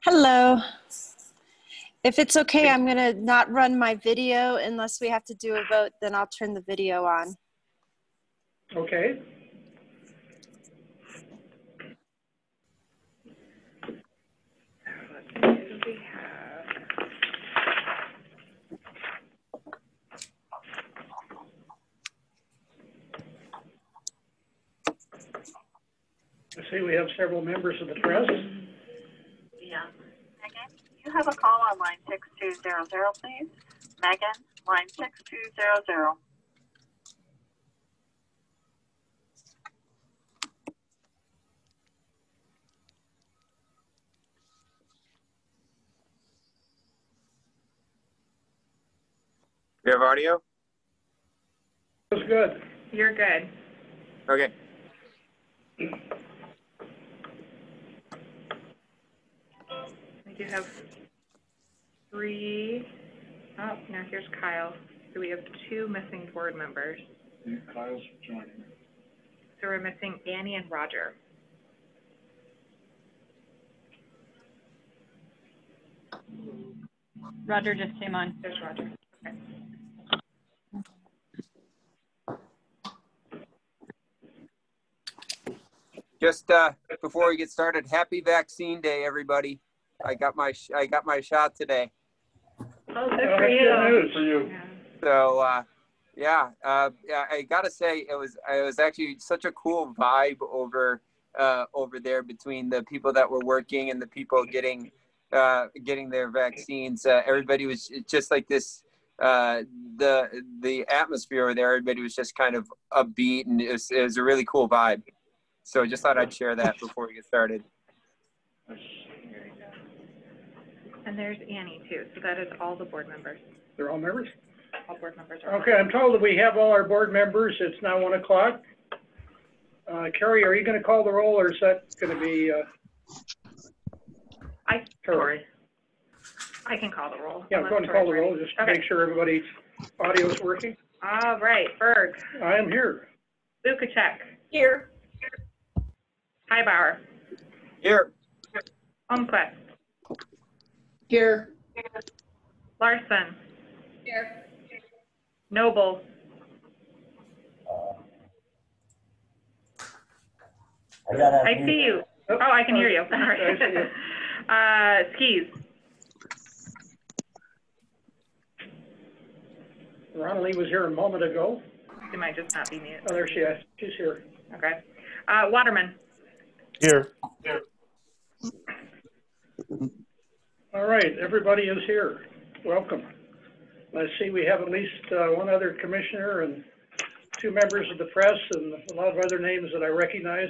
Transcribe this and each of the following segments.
Hello. If it's okay, I'm going to not run my video unless we have to do a vote, then I'll turn the video on. Okay. I see we have several members of the press. Yeah. Megan, you have a call on line 6200, please. Megan, line 6200. You have audio? That's good. You're good. Okay. We do have three. Oh, now here's Kyle. So we have two missing board members. Yeah, Kyle's joining. So we're missing Annie and Roger. Roger just came on. There's Roger. Okay. Just before we get started, happy vaccine day, everybody. I got my shot today. Oh, good for you. Good news for you. Yeah. So yeah, I gotta say it was actually such a cool vibe over there between the people that were working and the people getting their vaccines. Everybody was just like this. The atmosphere there, everybody was just kind of upbeat, and it was a really cool vibe. So just thought I'd share that before we get started. And there's Annie too. So that is all the board members. They're all members? All board members are. Okay, I'm told that we have all our board members. It's now 1 o'clock. Carrie, are you going to call the roll, or is that going to be Tori. I can call the roll. Yeah, I'm going to call the roll just to make sure everybody's audio is working. All right, Berg. I am here. Lukacek. Here. Highbauer. Here. Holmquist. Here. Larson. Here. Noble. I see you. Oh, I can hear you. All right. Skis. Ronnie was here a moment ago. She might just not be muted. Oh, there she is. She's here. Okay. Waterman. Here. All right, everybody is here. Welcome. I see we have at least one other commissioner and two members of the press and a lot of other names that I recognize.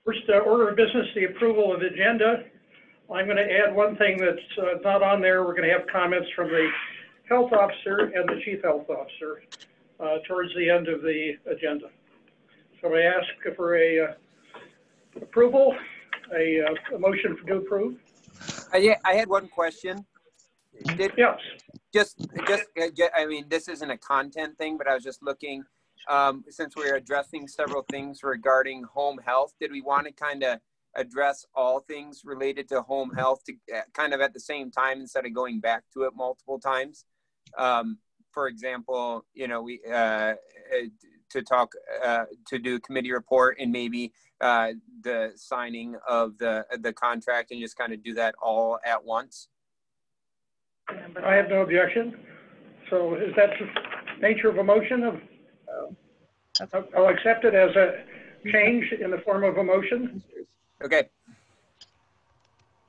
First order of business, the approval of the agenda. I'm going to add one thing that's not on there. We're going to have comments from the health officer and the chief health officer towards the end of the agenda. So I ask for a approval, a motion to approve. Yeah, I had one question. Yes. Just, I mean, this isn't a content thing, but I was just looking, since we're addressing several things regarding home health, did we want to kind of address all things related to home health to kind of at the same time instead of going back to it multiple times? For example, you know, we to do a committee report and maybe the signing of the contract and just kind of do that all at once. I have no objection. So is that the nature of a motion? I'll accept it as a change in the form of a motion. Okay.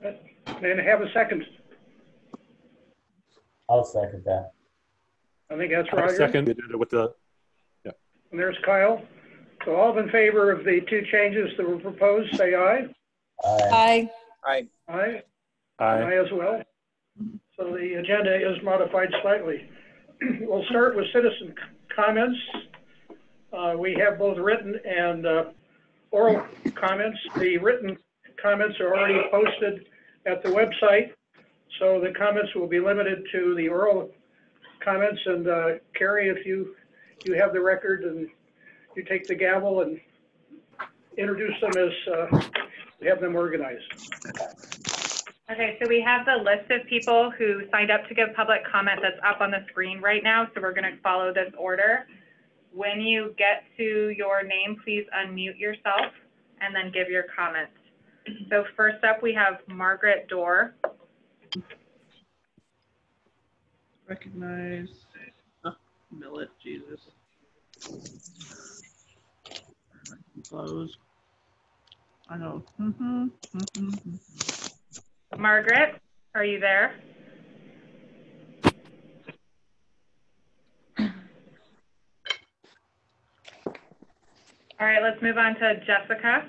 And have a second. I'll second that. I think that's Roger. Second with the, yeah. And there's Kyle. So all in favor of the two changes that were proposed, say aye. Aye. Aye. Aye. Aye. Aye as well. So the agenda is modified slightly. We'll start with citizen comments. We have both written and oral comments. The written comments are already posted at the website, so the comments will be limited to the oral comments. And Carrie, if you have the record and you take the gavel and introduce them as we have them organized. Okay, so we have the list of people who signed up to give public comment that's up on the screen right now, so we're going to follow this order. When you get to your name, please unmute yourself and then give your comment. So first up, we have Margaret Dorr. Recognize. Oh, Millet, Jesus. Close. I know. Margaret, are you there? All right, let's move on to Jessica.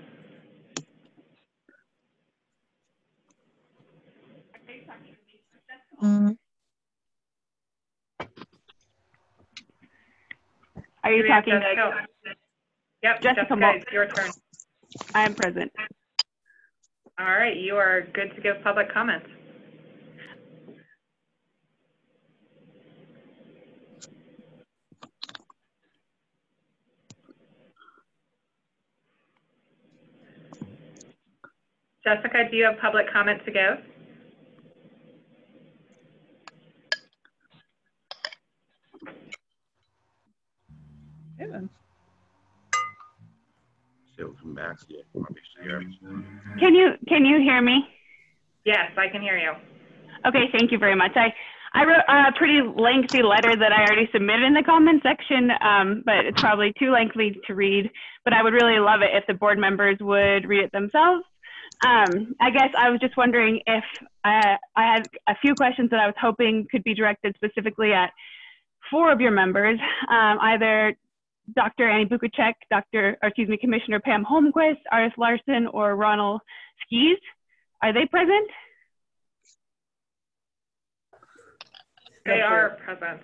Are you talking to Jessica? Yep, Jessica? It's your turn. I am present. All right, you are good to give public comments. Jessica, do you have public comment to give? Okay, then. Can you hear me? Yes, I can hear you. Okay, thank you very much. I wrote a pretty lengthy letter that I already submitted in the comment section, but it's probably too lengthy to read. But I would really love it if the board members would read it themselves. I guess I was just wondering if I had a few questions that I was hoping could be directed specifically at 4 of your members, either Dr. Annie Bukacek, Commissioner Pam Holmquist, Aris Larson, or Ronald Skis. Are they present? They are present.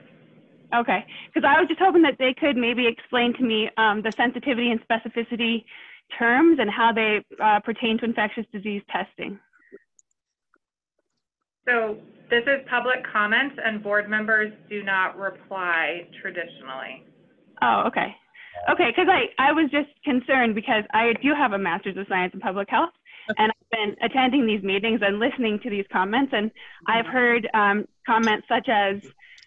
Okay, because I was just hoping that they could maybe explain to me the sensitivity and specificity terms and how they pertain to infectious disease testing. So this is public comments and board members do not reply traditionally. Oh, okay. Okay, because I was just concerned because I do have a master's of science in public health, and I've been attending these meetings and listening to these comments, and I've heard comments such as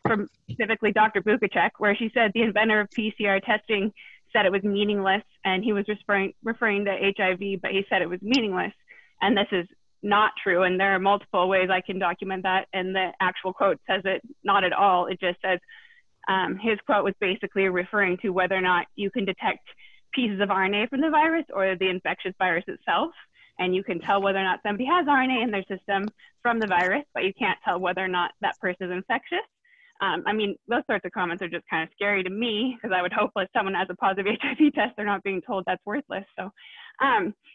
from specifically Dr. Bukacek, where she said the inventor of PCR testing said it was meaningless, and he was referring to HIV, but he said it was meaningless, and this is not true, and there are multiple ways I can document that, and the actual quote says it not at all. It just says, his quote was basically referring to whether or not you can detect pieces of RNA from the virus or the infectious virus itself, and you can tell whether or not somebody has RNA in their system from the virus, but you can't tell whether or not that person is infectious. I mean, those sorts of comments are just kind of scary to me because I would hope if someone has a positive HIV test, they're not being told that's worthless. So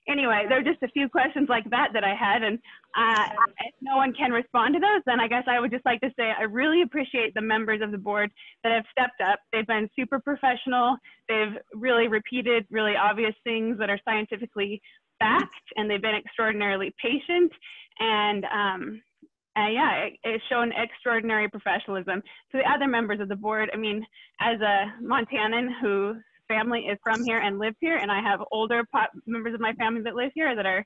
anyway, there are just a few questions like that I had, and if no one can respond to those, then I guess I would just like to say I really appreciate the members of the board that have stepped up. They've been super professional. They've really repeated really obvious things that are scientifically backed, and they've been extraordinarily patient, and yeah, it's shown extraordinary professionalism. To the other members of the board, I mean, as a Montanan whose family is from here and lives here, and I have older members of my family that live here that are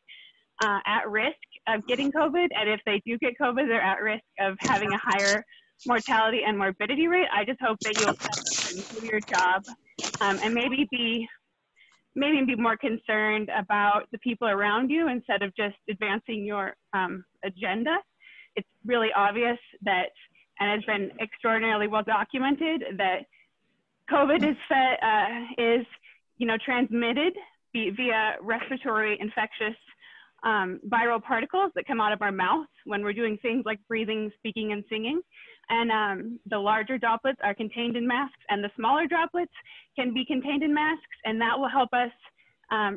at risk of getting COVID, and if they do get COVID, they're at risk of having a higher mortality and morbidity rate. I just hope that you'll step up and do your job, and maybe be more concerned about the people around you instead of just advancing your agenda. It's really obvious that, and it's been extraordinarily well documented, that COVID is transmitted via respiratory infectious viral particles that come out of our mouth when we're doing things like breathing, speaking, and singing. And the larger droplets are contained in masks, and the smaller droplets can be contained in masks, and that will help us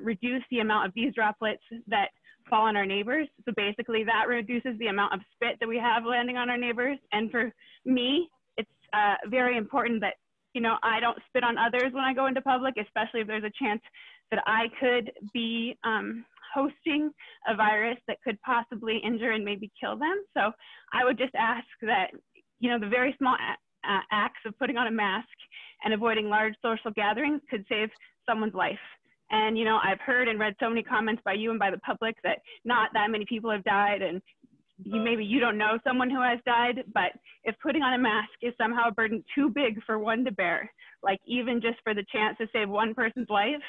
reduce the amount of these droplets that fall on our neighbors. So basically that reduces the amount of spit that we have landing on our neighbors. And for me, it's very important that, I don't spit on others when I go into public, especially if there's a chance that I could be hosting a virus that could possibly injure and maybe kill them. So I would just ask that, the very small acts of putting on a mask and avoiding large social gatherings could save someone's life. And, I've heard and read so many comments by you and by the public that not that many people have died, and maybe you don't know someone who has died, but if putting on a mask is somehow a burden too big for one to bear, like even just for the chance to save one person's life,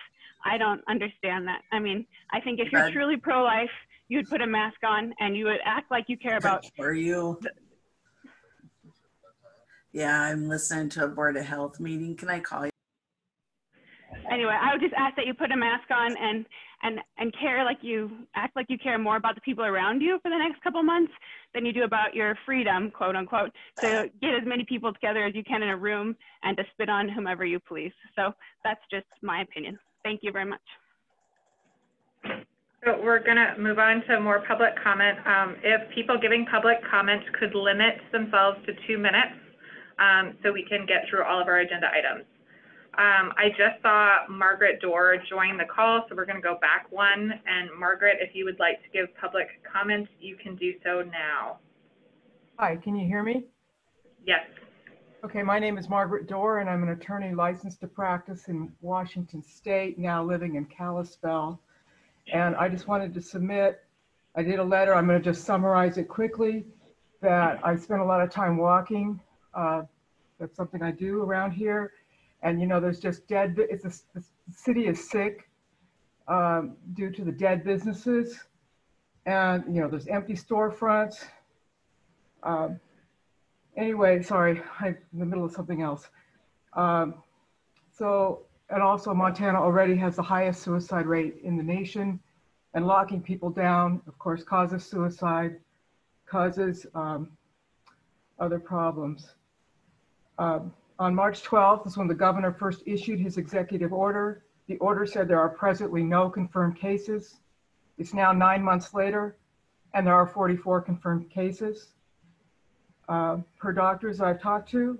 I don't understand that. I mean, I think if you're truly pro-life, you'd put a mask on and you would act like you care about. For you. Yeah, I'm listening to a Board of Health meeting. Can I call you? Anyway, I would just ask that you put a mask on and care like you act like you care more about the people around you for the next couple months than you do about your freedom, quote unquote, to get as many people together as you can in a room and to spit on whomever you please. So that's just my opinion. Thank you very much. So we're going to move on to more public comment. If people giving public comments could limit themselves to 2 minutes so we can get through all of our agenda items. I just saw Margaret Dorr join the call, so we're going to go back one. And Margaret, if you would like to give public comments, you can do so now. Hi, can you hear me? Yes. Okay, my name is Margaret Dorr, and I'm an attorney licensed to practice in Washington State, now living in Kalispell. And I just wanted to submit, I did a letter, I'm going to just summarize it quickly, that I spent a lot of time walking. That's something I do around here. And, you know, there's just the city is sick due to the dead businesses. And, you know, there's empty storefronts. Anyway, sorry, I'm in the middle of something else. And also Montana already has the highest suicide rate in the nation, and locking people down, of course, causes suicide, causes other problems. On March 12th is when the governor first issued his executive order. The order said there are presently no confirmed cases. It's now 9 months later, and there are 44 confirmed cases. Per doctors I've talked to,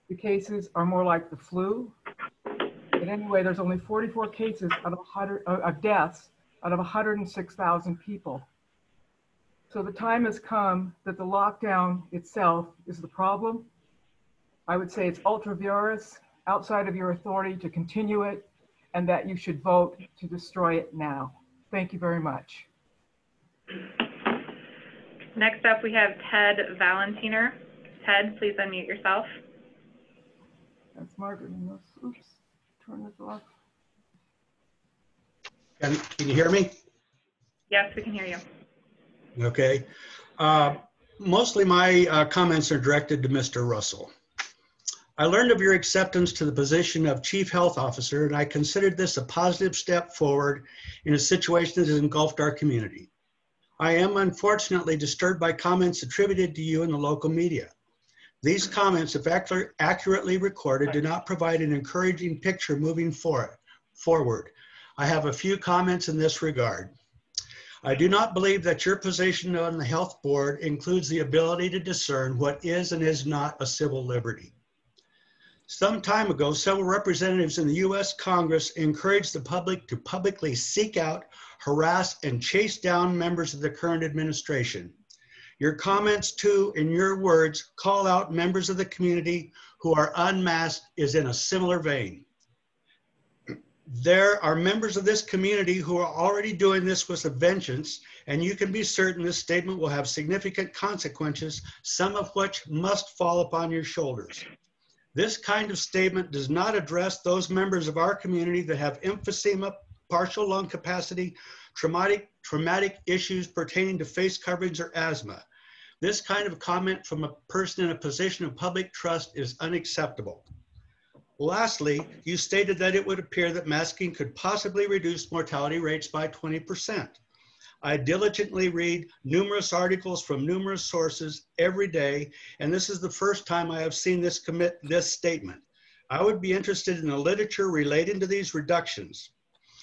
the cases are more like the flu. But anyway, there's only 44 cases out of deaths out of 106,000 people. So the time has come that the lockdown itself is the problem. I would say it's ultra vires, outside of your authority to continue it, and that you should vote to destroy it now. Thank you very much. Next up, we have Ted Valentiner. Ted, please unmute yourself. That's Margaret. Oops, turn this off. Can you hear me? Yes, we can hear you. Okay. Mostly my comments are directed to Mr. Russell. I learned of your acceptance to the position of Chief Health Officer, and I considered this a positive step forward in a situation that has engulfed our community. I am unfortunately disturbed by comments attributed to you in the local media. These comments, if accurately recorded, do not provide an encouraging picture moving forward. I have a few comments in this regard. I do not believe that your position on the health board includes the ability to discern what is and is not a civil liberty. Some time ago, several representatives in the U.S. Congress encouraged the public to publicly seek out, harass, and chase down members of the current administration. Your comments too, in your words, call out members of the community who are unmasked is in a similar vein. There are members of this community who are already doing this with a vengeance, and you can be certain this statement will have significant consequences, some of which must fall upon your shoulders. This kind of statement does not address those members of our community that have emphysema, partial lung capacity, traumatic issues pertaining to face coverings or asthma. This kind of comment from a person in a position of public trust is unacceptable. Lastly, you stated that it would appear that masking could possibly reduce mortality rates by 20%. I diligently read numerous articles from numerous sources every day, and this is the first time I have seen this statement. I would be interested in the literature relating to these reductions.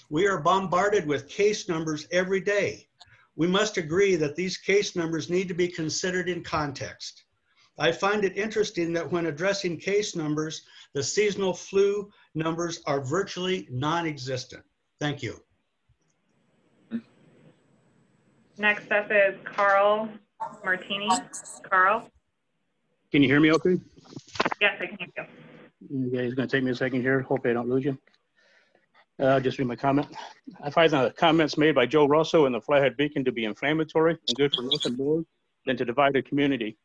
We are bombarded with case numbers every day. We must agree that these case numbers need to be considered in context. I find it interesting that when addressing case numbers, the seasonal flu numbers are virtually non-existent. Thank you. Next up is Carl Martini. Carl? Can you hear me okay? Yes, I can hear you. Okay, it's going to take me a second here. Hope I don't lose you. Just read my comment. I find the comments made by Joe Russo and the Flathead Beacon to be inflammatory and good for nothing more than to divide the community.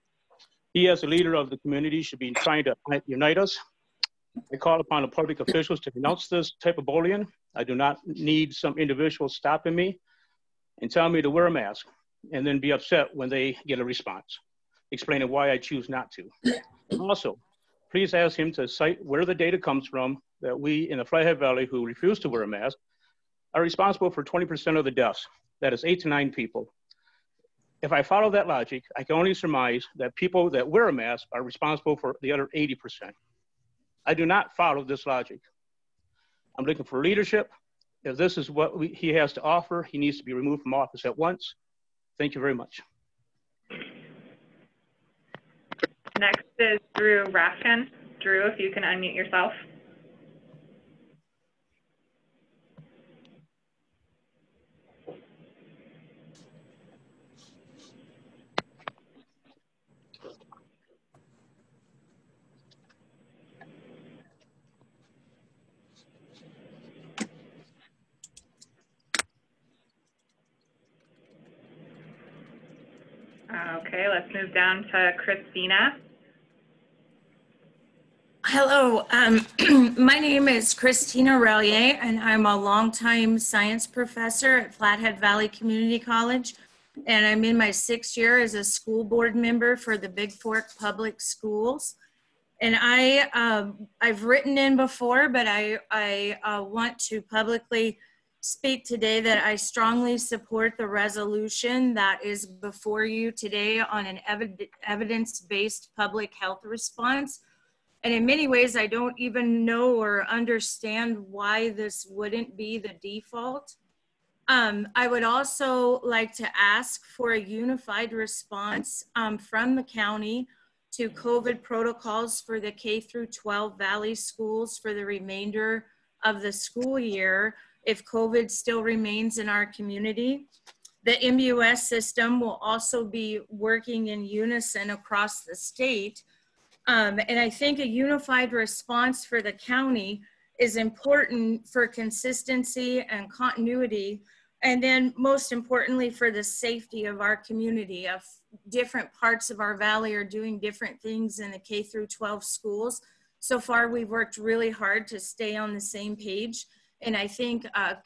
He, as a leader of the community, should be trying to unite us. I call upon the public officials to denounce this type of bullying. I do not need some individual stopping me and telling me to wear a mask and then be upset when they get a response, explaining why I choose not to. Also, please ask him to cite where the data comes from that we in the Flathead Valley who refuse to wear a mask are responsible for 20% of the deaths. That is 8 to 9 people. If I follow that logic, I can only surmise that people that wear a mask are responsible for the other 80%. I do not follow this logic. I'm looking for leadership. If this is what he has to offer, he needs to be removed from office at once. Thank you very much. Next is Drew Rafkin. Drew, if you can unmute yourself. Okay, let's move down to Christina. Hello, my name is Christina Relier, and I'm a longtime science professor at Flathead Valley Community College, and I'm in my 6th year as a school board member for the Big Fork Public Schools. And I've written in before, but I want to publicly speak today that I strongly support the resolution that is before you today on an evidence-based public health response. And in many ways, I don't even know or understand why this wouldn't be the default. I would also like to ask for a unified response from the county to COVID protocols for the K through 12 Valley schools for the remainder of the school year if COVID still remains in our community. The MUS system will also be working in unison across the state. And I think a unified response for the county is important for consistency and continuity. And then most importantly, for the safety of our community. Of different parts of our valley are doing different things in the K through 12 schools. So far, we've worked really hard to stay on the same page. And I think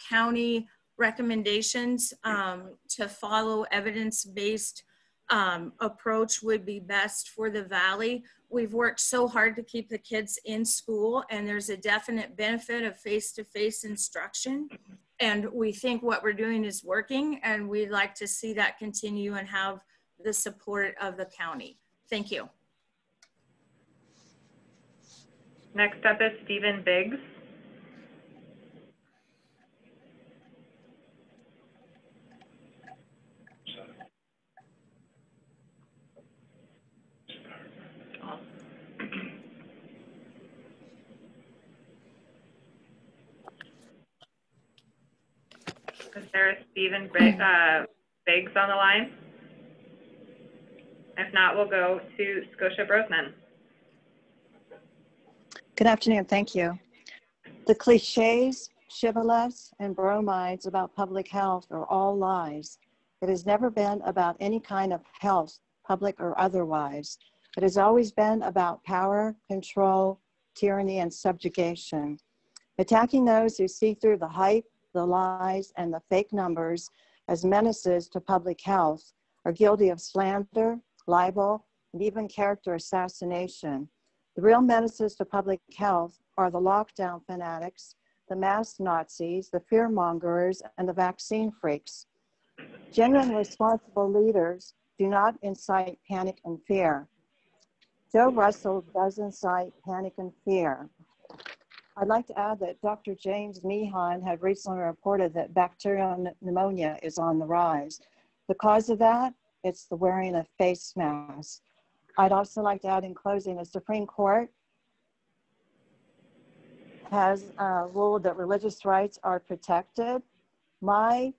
county recommendations to follow evidence-based approach would be best for the valley. We've worked so hard to keep the kids in school, and there's a definite benefit of face-to-face instruction. And we think what we're doing is working, and we'd like to see that continue and have the support of the county. Thank you. Next up is Stephen Biggs. Is there Stephen Biggs on the line? If not, we'll go to Scotia Brosnan. Good afternoon, thank you. The cliches, shibboleths, and bromides about public health are all lies. It has never been about any kind of health, public or otherwise. It has always been about power, control, tyranny, and subjugation. Attacking those who see through the hype, the lies, and the fake numbers as menaces to public health are guilty of slander, libel, and even character assassination. The real menaces to public health are the lockdown fanatics, the mask Nazis, the fear mongers, and the vaccine freaks. Genuine responsible leaders do not incite panic and fear. Joe Russell does incite panic and fear. I'd like to add that Dr. James Meehan had recently reported that bacterial pneumonia is on the rise. The cause of that, it's the wearing of face masks. I'd also like to add in closing, the Supreme Court has ruled that religious rights are protected. My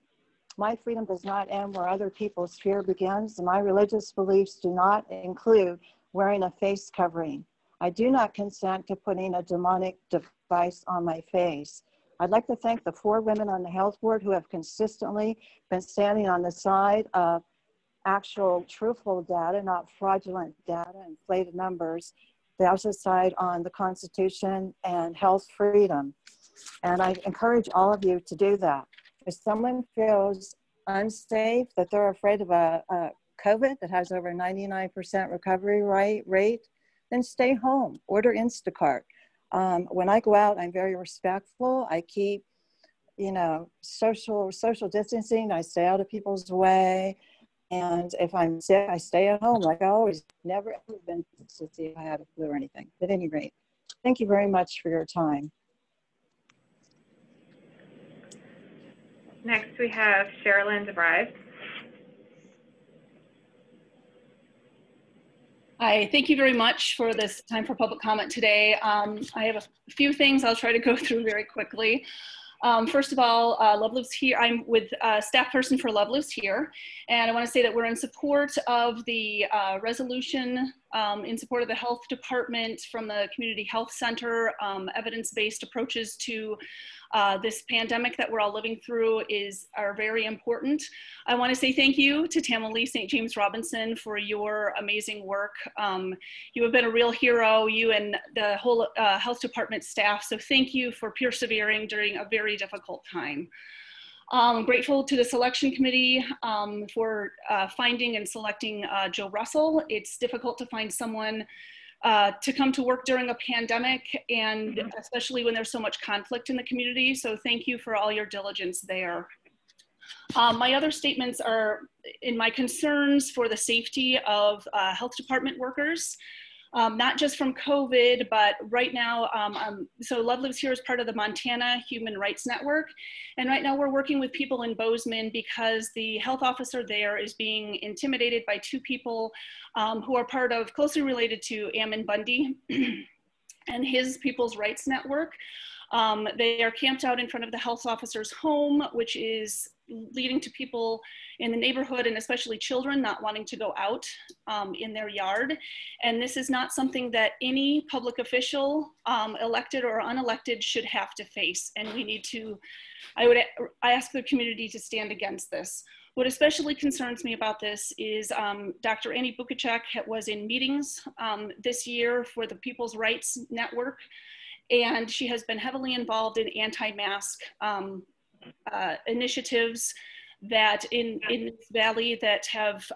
freedom does not end where other people's fear begins. My religious beliefs do not include wearing a face covering. I do not consent to putting a demonic device on my face. I'd like to thank the 4 women on the health board who have consistently been standing on the side of actual truthful data, not fraudulent data, inflated numbers. They also side on the Constitution and health freedom. And I encourage all of you to do that. If someone feels unsafe, that they're afraid of a COVID that has over 99% recovery rate, then stay home, order Instacart. When I go out, I'm very respectful. I keep, you know, social distancing. I stay out of people's way. And if I'm sick, I stay at home. Like I always, never ever been to see if I had a flu or anything. At any rate, thank you very much for your time. Next, we have Sherilyn DeVries. Hi, thank you very much for this time for public comment today. I have a few things I'll try to go through very quickly. First of all, Love Lives Here. I'm with staff person for Love Lives Here, and I want to say that we're in support of the resolution in support of the health department from the Community Health Center. Evidence-based approaches to this pandemic that we're all living through are very important. I want to say thank you to Tamalee St. James Robinson for your amazing work. You have been a real hero, you and the whole health department staff, so thank you for persevering during a very difficult time. Grateful to the selection committee for finding and selecting Joe Russell. It's difficult to find someone to come to work during a pandemic, and especially when there's so much conflict in the community. So thank you for all your diligence there. My other statements are in my concerns for the safety of health department workers. Not just from COVID, but right now, so Love Lives Here is part of the Montana Human Rights Network. And right now we're working with people in Bozeman because the health officer there is being intimidated by two people who are closely related to Ammon Bundy and his People's Rights Network. They are camped out in front of the health officer's home, which is leading to people in the neighborhood, and especially children, not wanting to go out in their yard. And this is not something that any public official, elected or unelected, should have to face. And we need to, I ask the community to stand against this. What especially concerns me about this is Dr. Annie Bukacek was in meetings this year for the People's Rights Network, and she has been heavily involved in anti-mask initiatives that in this valley that have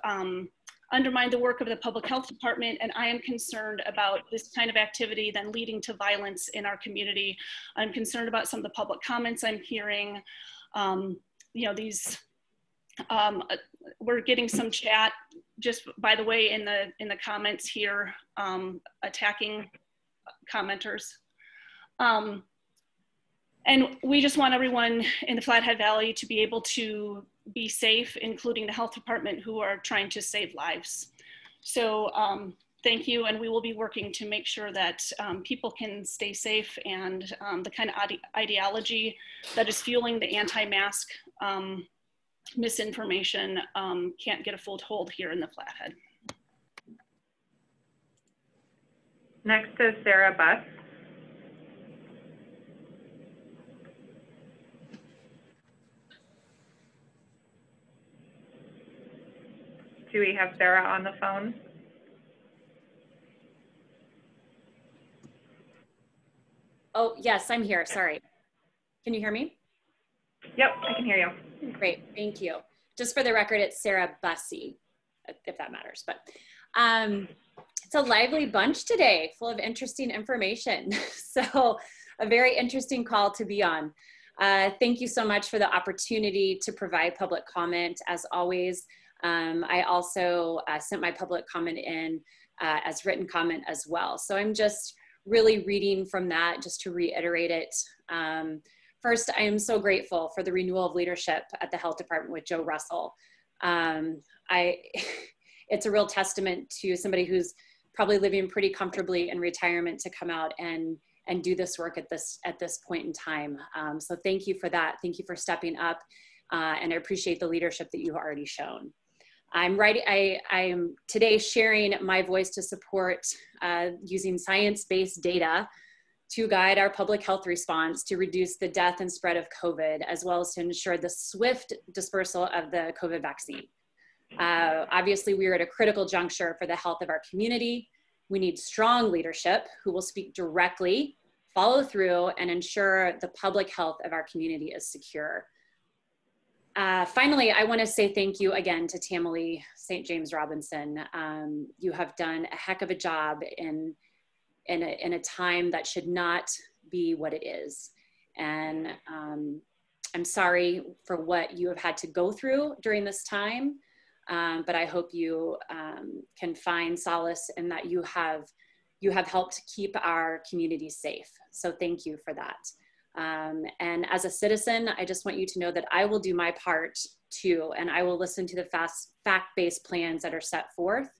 undermined the work of the public health department. And I am concerned about this kind of activity then leading to violence in our community. I'm concerned about some of the public comments I'm hearing. You know, we're getting some chat, just by the way, in the comments here, attacking commenters. And we just want everyone in the Flathead Valley to be able to be safe, including the health department, who are trying to save lives. So thank you, and we will be working to make sure that people can stay safe, and the kind of ideology that is fueling the anti-mask misinformation can't get a foothold here in the Flathead. Next is Sarah Buss. Do we have Sarah on the phone? Oh, yes, I'm here. Sorry. Can you hear me? Yep, I can hear you. Great, thank you. Just for the record, it's Sarah Bussey, if that matters. But it's a lively bunch today, full of interesting information. So a very interesting call to be on. Thank you so much for the opportunity to provide public comment, as always. I also sent my public comment in as written comment as well. So I'm just really reading from that just to reiterate it. First, I am so grateful for the renewal of leadership at the health department with Joe Russell. It's a real testament to somebody who's probably living pretty comfortably in retirement to come out and do this work at this point in time. So thank you for that. Thank you for stepping up, and I appreciate the leadership that you've already shown. I am today sharing my voice to support using science-based data to guide our public health response to reduce the death and spread of COVID, as well as to ensure the swift dispersal of the COVID vaccine. Obviously, we are at a critical juncture for the health of our community. We need strong leadership who will speak directly, follow through, and ensure the public health of our community is secure. Finally, I want to say thank you again to Tamalee St. James Robinson. You have done a heck of a job in a time that should not be what it is. And I'm sorry for what you have had to go through during this time, but I hope you can find solace in that you have helped keep our community safe. So thank you for that. And as a citizen, I just want you to know that I will do my part too, and I will listen to the fact-based plans that are set forth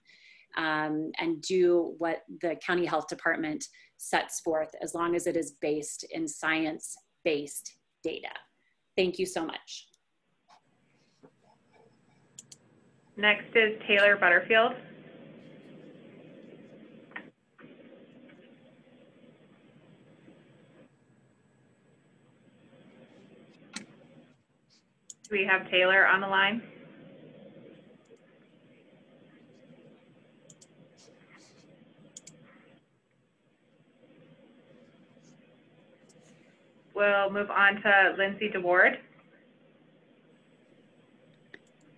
and do what the county health department sets forth, as long as it is based in science-based data. Thank you so much. Next is Taylor Butterfield. Do we have Taylor on the line? We'll move on to Lindsay DeWard.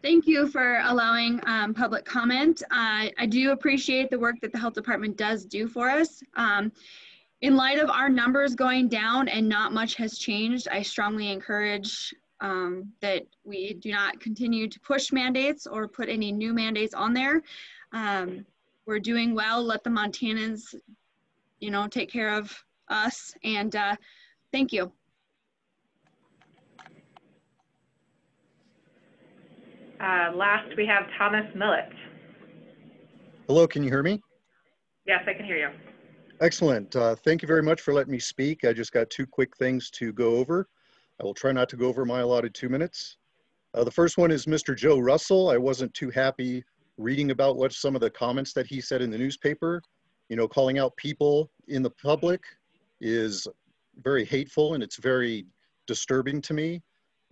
Thank you for allowing public comment. I do appreciate the work that the health department does do for us. In light of our numbers going down and not much has changed, I strongly encourage that we do not continue to push mandates or put any new mandates on there. We're doing well. Let the Montanans, you know, take care of us. And thank you. Last, we have Thomas Millett. Hello, can you hear me? Yes, I can hear you. Excellent. Thank you very much for letting me speak. I just got two quick things to go over. I will try not to go over my allotted 2 minutes. The first one is Mr. Joe Russell. I wasn't too happy reading about what some of the comments that he said in the newspaper. You know, calling out people in the public is very hateful and it's very disturbing to me.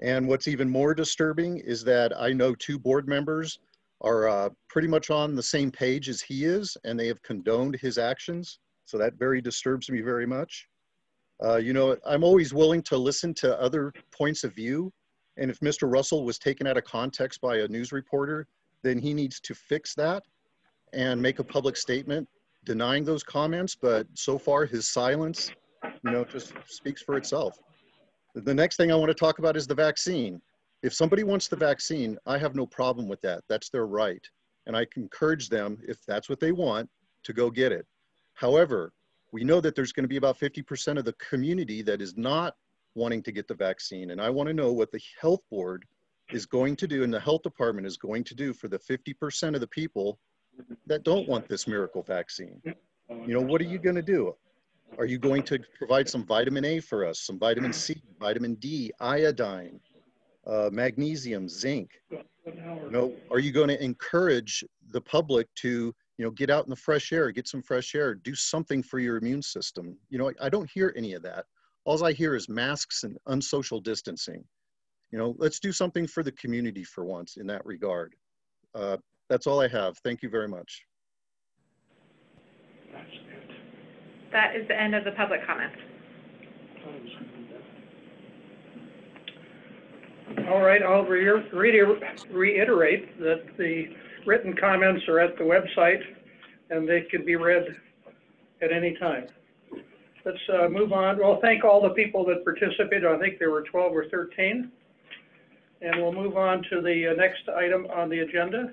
And what's even more disturbing is that I know 2 board members are pretty much on the same page as he is, and they have condoned his actions. So that very disturbs me very much. You know, I'm always willing to listen to other points of view. And if Mr. Russell was taken out of context by a news reporter, then he needs to fix that and make a public statement denying those comments. But so far his silence, you know, just speaks for itself. The next thing I want to talk about is the vaccine. If somebody wants the vaccine, I have no problem with that. That's their right. And I can encourage them, if that's what they want, to go get it. However, we know that there's going to be about 50% of the community that is not wanting to get the vaccine. And I want to know what the health board is going to do and the health department is going to do for the 50% of the people that don't want this miracle vaccine. You know, what are you going to do? Are you going to provide some vitamin A for us, some vitamin C, vitamin D, iodine, magnesium, zinc? You know, are you going to encourage the public to, you know, get out in the fresh air, get some fresh air, do something for your immune system? You know, I don't hear any of that. All I hear is masks and unsocial distancing. You know, let's do something for the community for once in that regard. That's all I have. Thank you very much. That is the end of the public comment. All right, I'll reiterate that the written comments are at the website and they can be read at any time. Let's move on. Well, thank all the people that participated. I think there were 12 or 13. And we'll move on to the next item on the agenda.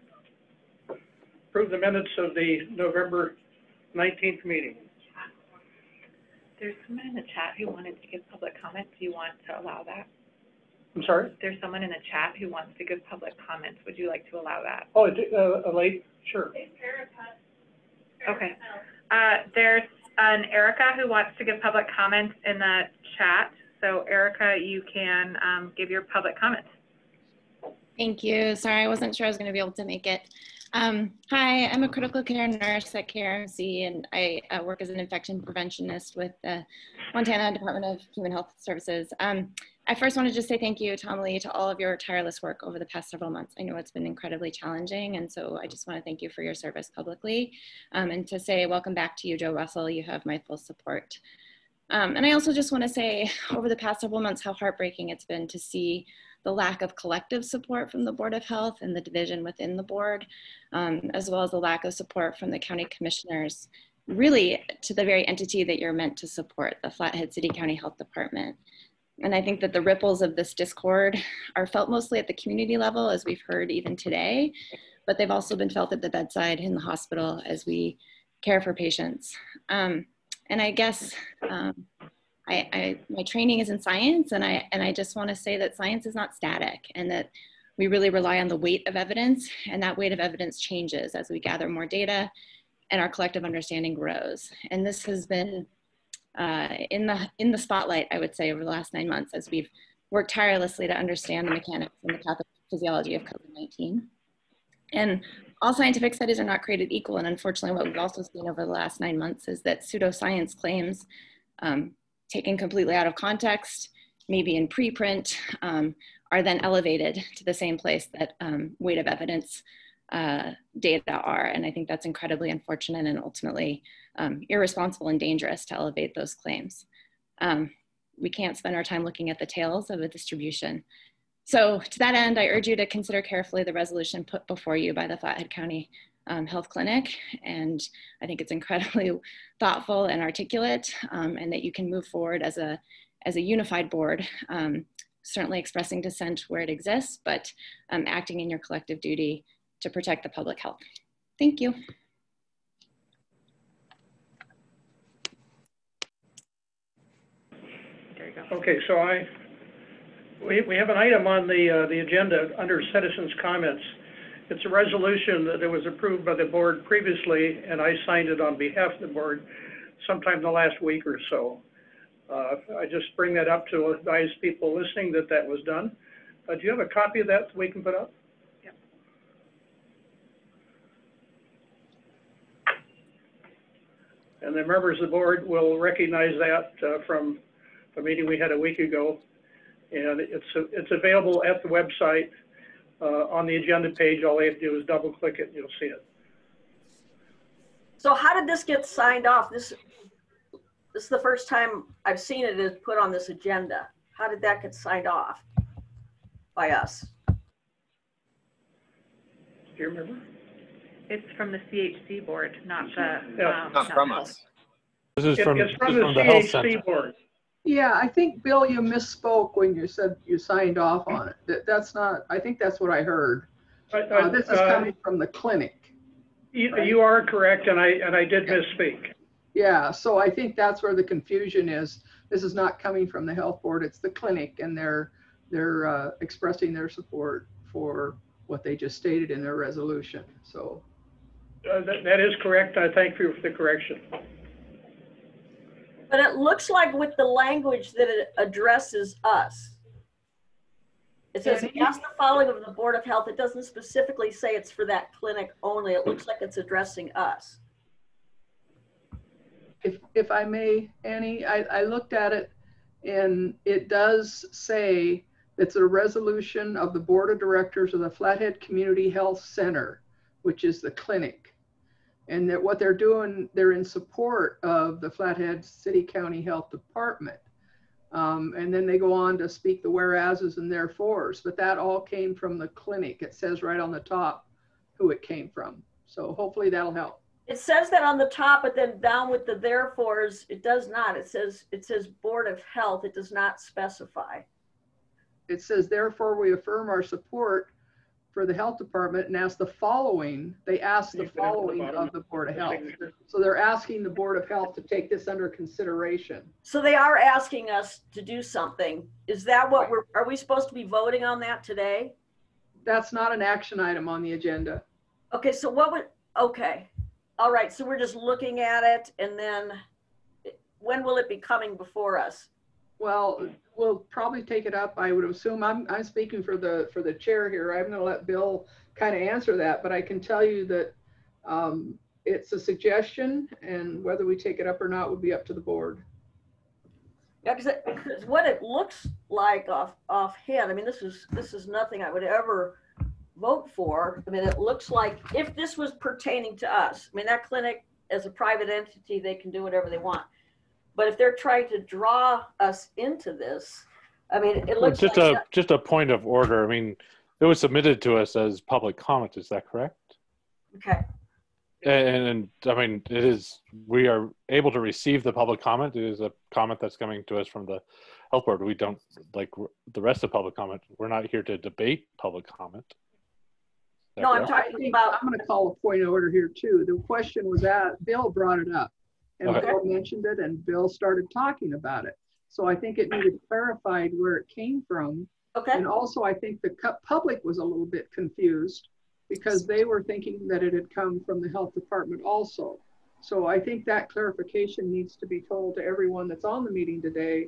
Approve the minutes of the November 19th meeting. There's someone in the chat who wanted to give public comment. Do you want to allow that? I'm sorry? There's someone in the chat who wants to give public comments. Would you like to allow that? Oh, a lady? Sure. Okay. There's an Erica who wants to give public comments in the chat. So Erica, you can give your public comments. Thank you. Sorry, I wasn't sure I was going to be able to make it. Hi, I'm a critical care nurse at KRMC, and I work as an infection preventionist with the Montana Department of Human Health Services. I first want to just say thank you, Tom Lee, to all of your tireless work over the past several months. I know it's been incredibly challenging, and so I just want to thank you for your service publicly, and to say welcome back to you, Joe Russell. You have my full support. And I also just want to say over the past several months how heartbreaking it's been to see the lack of collective support from the Board of Health and the division within the board, as well as the lack of support from the county commissioners, really to the very entity that you're meant to support, the Flathead City County Health Department. And I think that the ripples of this discord are felt mostly at the community level, as we've heard even today, but they've also been felt at the bedside in the hospital as we care for patients. And I guess my training is in science, and I just want to say that science is not static, and that we really rely on the weight of evidence, and that weight of evidence changes as we gather more data and our collective understanding grows. And this has been in the spotlight, I would say, over the last 9 months as we've worked tirelessly to understand the mechanics and the pathophysiology of COVID-19. And all scientific studies are not created equal. And unfortunately, what we've also seen over the last 9 months is that pseudoscience claims taken completely out of context, maybe in preprint, are then elevated to the same place that weight of evidence data are. And I think that's incredibly unfortunate and ultimately irresponsible and dangerous to elevate those claims. We can't spend our time looking at the tails of a distribution. So to that end, I urge you to consider carefully the resolution put before you by the Flathead County Health Clinic. And I think it's incredibly thoughtful and articulate, and that you can move forward as a unified board, certainly expressing dissent where it exists, but acting in your collective duty to protect the public health. Thank you. There you go. Okay, so we have an item on the agenda under citizens' comments. It's a resolution that was approved by the board previously, and I signed it on behalf of the board sometime in the last week or so. I just bring that up to advise people listening that that was done. Do you have a copy of that we can put up? Yep. And the members of the board will recognize that from the meeting we had a week ago. And it's available at the website on the agenda page. All you have to do is double click it and you'll see it. So how did this get signed off? This is the first time I've seen it is put on this agenda. How did that get signed off by us? Do you remember? It's from the CHC board, not the not from us. This is from, it's from the Health CHC Center. board. Yeah, I think, Bill, you misspoke when you said you signed off on it. That's not, I think that's what I heard. This is coming from the clinic. Right? You are correct, and I did misspeak. Yeah, so I think that's where the confusion is. This is not coming from the health board, it's the clinic, and they're expressing their support for what they just stated in their resolution. So that is correct. I thank you for the correction. But it looks like with the language that it addresses us. It says, ask the following of the Board of Health. It doesn't specifically say it's for that clinic only. It looks like it's addressing us. if I may, Annie, I looked at it and it does say it's a resolution of the Board of Directors of the Flathead Community Health Center, which is the clinic. And that what they're doing, they're in support of the Flathead City County Health Department. And then they go on to speak the whereases and therefores, but that all came from the clinic. It says right on the top who it came from. So hopefully that'll help. It says that on the top, but then down with the therefores, it does not. It says Board of Health. It does not specify. It says, therefore, we affirm our support for the health department and ask the following. They ask the following of the Board of Health. So they're asking the Board of Health to take this under consideration. So they are asking us to do something. Is that what are we supposed to be voting on that today? That's not an action item on the agenda. Okay, so okay. All right, so we're just looking at it, and then when will it be coming before us? Well, we'll probably take it up. I would assume I'm speaking for the chair here. I'm going to let Bill kind of answer that, but I can tell you that it's a suggestion, and whether we take it up or not would be up to the board. Yeah, because what it looks like offhand, I mean, this is nothing I would ever vote for. I mean, it looks like if this was pertaining to us, I mean, that clinic as a private entity, they can do whatever they want. But if they're trying to draw us into this, I mean, it looks just a point of order. I mean, it was submitted to us as public comment. Is that correct? Okay. And I mean, we are able to receive the public comment. It is a comment that's coming to us from the health board. We don't, like the rest of public comment, we're not here to debate public comment. No, I'm talking about. I'm going to call a point of order here too. The question was Bill brought it up, and Okay. Bill mentioned it, and Bill started talking about it. So I think it needed clarified where it came from. Okay. And also I think the public was a little bit confused because they were thinking that it had come from the health department also. So I think that clarification needs to be told to everyone that's on the meeting today,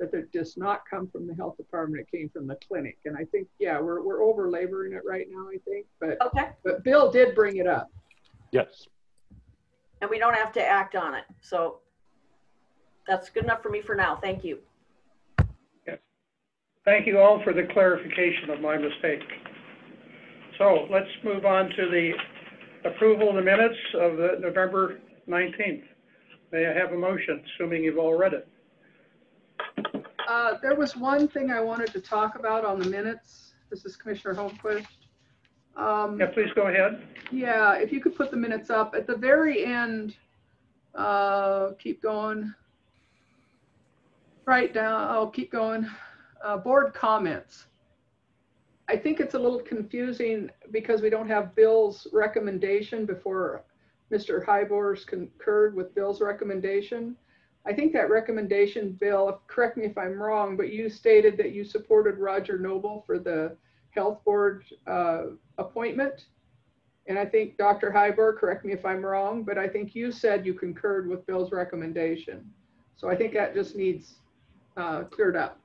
that it does not come from the health department, it came from the clinic. And I think, yeah, we're over laboring it right now, I think, but Bill did bring it up. Yes. And we don't have to act on it. So that's good enough for me for now. Thank you. Yeah. Thank you all for the clarification of my mistake. So let's move on to the approval of the minutes of the November 19th. May I have a motion, assuming you've all read it? There was one thing I wanted to talk about on the minutes. This is Commissioner Holmquist. Yeah, please go ahead. Yeah, if you could put the minutes up at the very end, keep going. Right down, I'll keep going. Board comments. I think it's a little confusing because we don't have Bill's recommendation before Mr. Hybors concurred with Bill's recommendation. I think that recommendation, Bill, correct me if I'm wrong, but you stated that you supported Roger Noble for the health board appointment. And I think Dr. Hybor, correct me if I'm wrong, but I think you said you concurred with Bill's recommendation. So I think that just needs cleared up.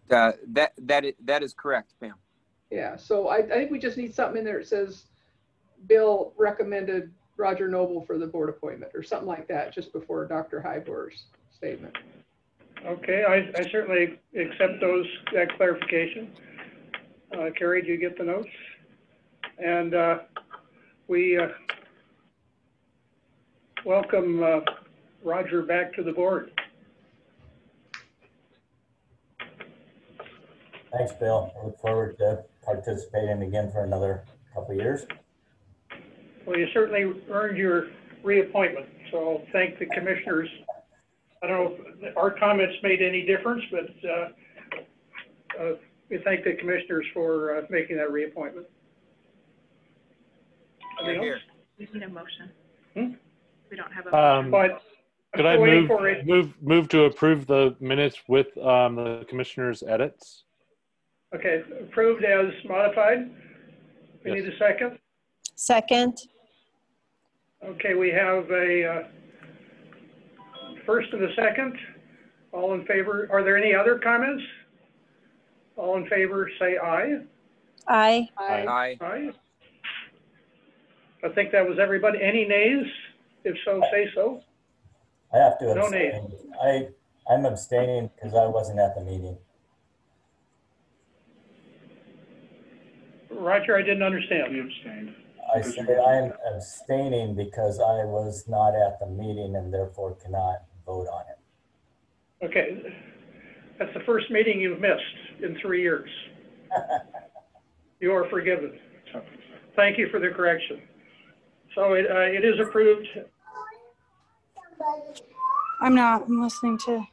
That is correct, ma'am. Yeah, so I think we just need something in there that says Bill recommended Roger Noble for the board appointment or something like that just before Dr. Hybor's statement. Okay, I certainly accept that clarification. Carrie, do you get the notes? And we welcome Roger back to the board. Thanks, Bill. I look forward to participating again for another couple of years. Well, you certainly earned your reappointment, so thank the commissioners. I don't know if our comments made any difference, but we thank the commissioners for making that reappointment. We need a motion. We don't have a motion. But could I move to approve the minutes with the commissioner's edits? Okay, approved as modified. We Yes. need a second. Second. Okay, we have a first and a second. All in favor? Are there any other comments? All in favor, say aye. Aye. Aye. Aye. I think that was everybody. Any nays? If so, say so. I have to No abstain. nays. I'm abstaining because I wasn't at the meeting. Roger, I didn't understand. You abstained. I said I'm abstaining because I was not at the meeting and therefore cannot vote on it. Okay, that's the first meeting you've missed in 3 years. You are forgiven. Thank you for the correction. So it is approved. I'm listening to.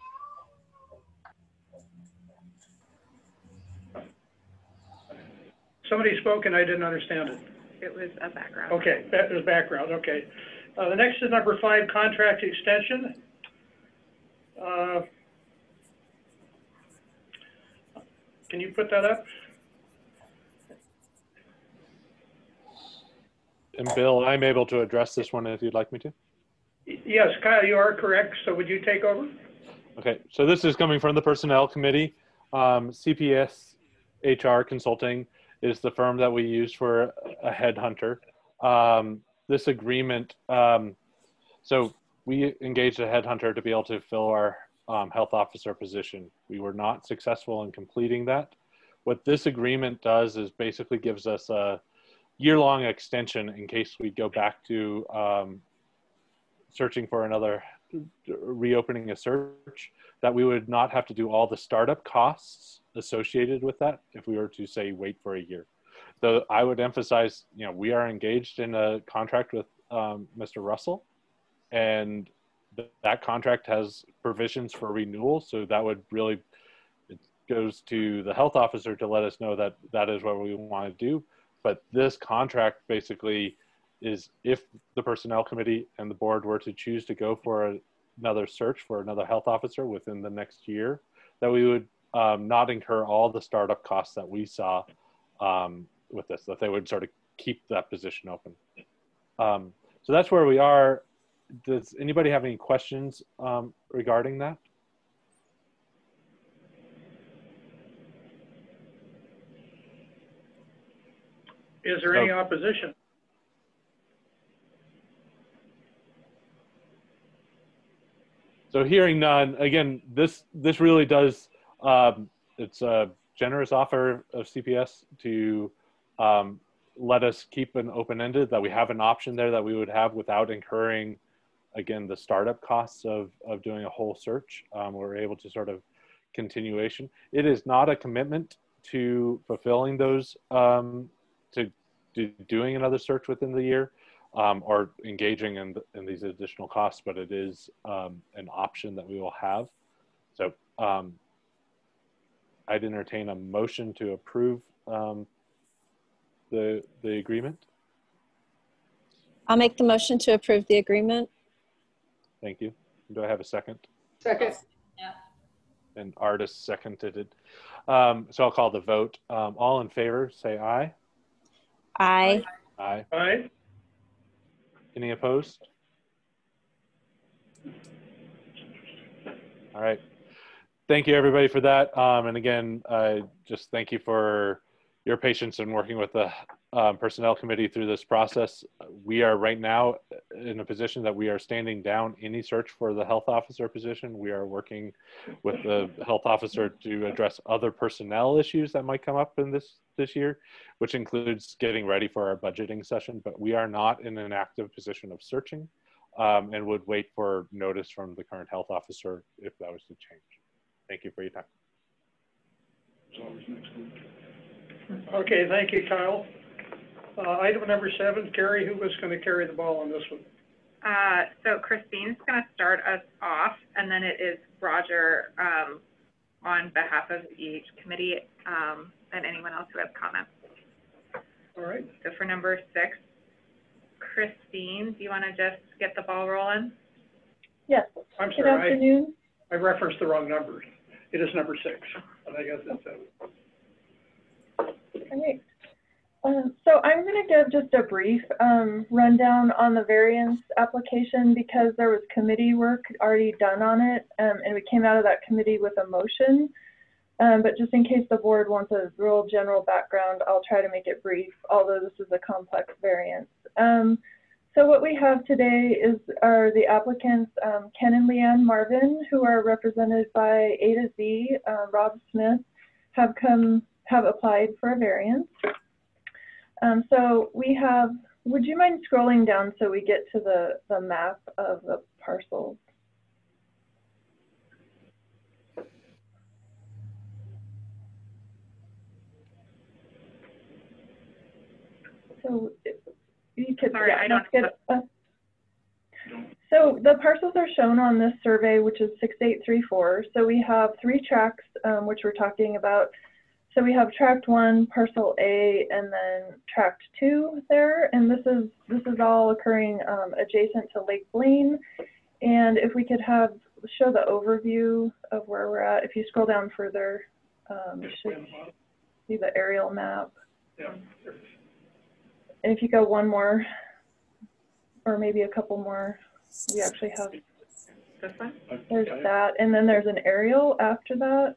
Somebody spoke and I didn't understand it. It was a background. Okay, that was background, okay. The next is number 5, contract extension. Can you put that up? And Bill, I'm able to address this one if you'd like me to. Yes, Kyle, you are correct. So would you take over? Okay, so this is coming from the Personnel Committee. CPS HR Consulting is the firm that we use for a headhunter. This agreement, so we engaged a headhunter to be able to fill our health officer position. We were not successful in completing that. What this agreement does is basically gives us a year-long extension in case we go back to searching for another, reopening a search, that we would not have to do all the startup costs associated with that if we were to say wait for a year. So I would emphasize, you know, we are engaged in a contract with Mr. Russell, and that contract has provisions for renewal. So that would really, it goes to the health officer to let us know that that is what we want to do. But this contract basically is, if the personnel committee and the board were to choose to go for another search for another health officer within the next year, that we would not incur all the startup costs that we saw with this, that they would sort of keep that position open. So that's where we are. Does anybody have any questions regarding that? Is there any opposition? So hearing none, again, this really does, it's a generous offer of CPS to let us keep an open-ended, that we have an option there that we would have without incurring, again, the startup costs of doing a whole search. We're able to sort of continuation. It is not a commitment to fulfilling those, to doing another search within the year. Or engaging in these additional costs, but it is an option that we will have. So I'd entertain a motion to approve the agreement. I'll make the motion to approve the agreement. Thank you. Do I have a second? Second. Yeah. And Artis seconded it. So I'll call the vote. All in favor, say aye. Aye. Aye. Aye. Any opposed? All right. Thank you, everybody, for that. And again, just thank you for your patience in working with the personnel committee through this process. We are right now in a position that we are standing down any search for the health officer position. We are working with the health officer to address other personnel issues that might come up in this year, which includes getting ready for our budgeting session, but we are not in an active position of searching and would wait for notice from the current health officer if that was to change. Thank you for your time. Okay, thank you, Kyle. Item number 7, Carrie, who was going to carry the ball on this one? So Christine's going to start us off, and then it is Roger on behalf of each committee and anyone else who has comments. All right. So for number 6, Christine, do you want to just get the ball rolling? Yes. I'm Good sorry, afternoon. I referenced the wrong number. It is number 6. I guess that's 7. All right. So I'm going to give just a brief rundown on the variance application because there was committee work already done on it, and we came out of that committee with a motion. But just in case the board wants a real general background, I'll try to make it brief, although this is a complex variance. So what we have today are the applicants, Ken and Leanne Marvin, who are represented by A to Z. Rob Smith have applied for a variance. So we have, would you mind scrolling down so we get to the map of the parcels? So you could, sorry, yeah, I don't get, so the parcels are shown on this survey, which is 6834. So we have 3 tracts, which we're talking about. So we have tract 1, parcel A, and then tract 2 there. And this is all occurring adjacent to Lake Blaine. And if we could show the overview of where we're at. If you scroll down further, you should see the aerial map. Yeah. And if you go one more, or maybe a couple more, we actually have, this one? there's that, and then there's an aerial after that.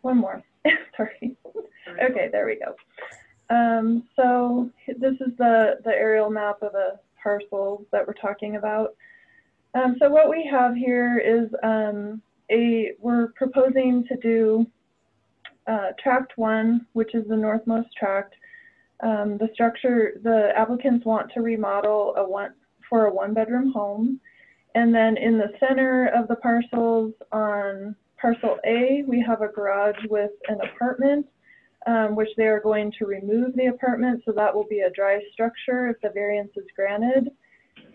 One more, sorry. Okay, there we go. So this is the aerial map of the parcels that we're talking about. So what we have here is we're proposing to do tract 1, which is the northmost tract. The structure, the applicants want to remodel for a 1-bedroom home. And then in the center of the parcels on parcel A, we have a garage with an apartment, which they are going to remove the apartment. So that will be a dry structure if the variance is granted.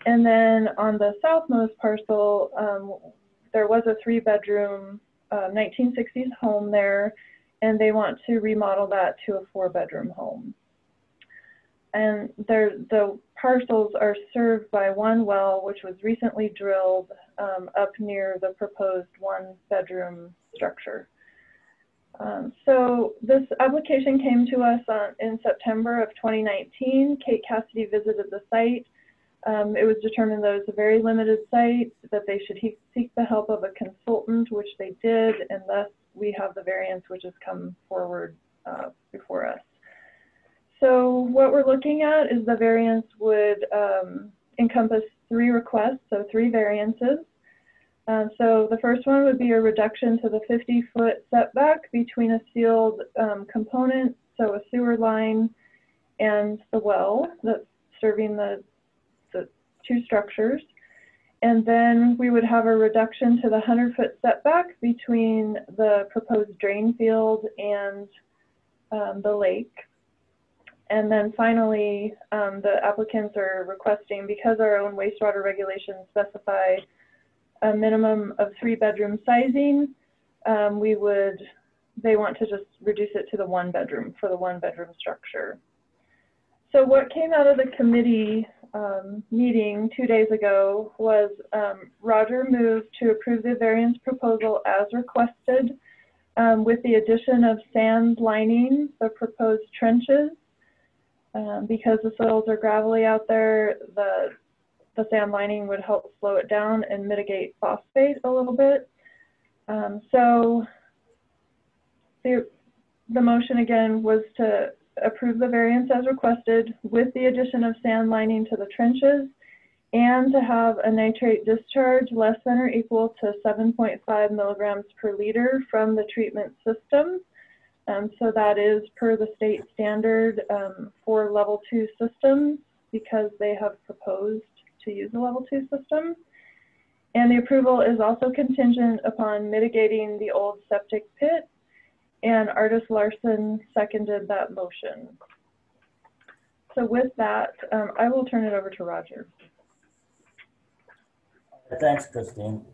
And then on the southmost parcel, there was a 3-bedroom 1960s home there, and they want to remodel that to a 4-bedroom home. And the parcels are served by one well, which was recently drilled up near the proposed 1-bedroom structure. So this application came to us in September of 2019. Kate Cassidy visited the site. It was determined that it was a very limited site, that they should seek the help of a consultant, which they did, and thus we have the variance which has come forward before us. So what we're looking at is the variance would encompass 3 requests, so 3 variances. So the first one would be a reduction to the 50-foot setback between a sealed component, so a sewer line, and the well that's serving the 2 structures. And then we would have a reduction to the 100-foot setback between the proposed drain field and the lake. And then finally, the applicants are requesting, because our own wastewater regulations specify a minimum of 3-bedroom sizing, they want to just reduce it to the 1-bedroom for the 1-bedroom structure. So what came out of the committee meeting 2 days ago was Roger moved to approve the variance proposal as requested with the addition of sand lining the proposed trenches. Because the soils are gravelly out there, the sand lining would help slow it down and mitigate phosphate a little bit. So the motion again was to approve the variance as requested with the addition of sand lining to the trenches, and to have a nitrate discharge less than or equal to 7.5 milligrams per liter from the treatment system. So that is per the state standard for level 2 systems, because they have proposed to use a level 2 system. And the approval is also contingent upon mitigating the old septic pit, and Artis Larson seconded that motion. So with that, I will turn it over to Roger. Thanks, Christine.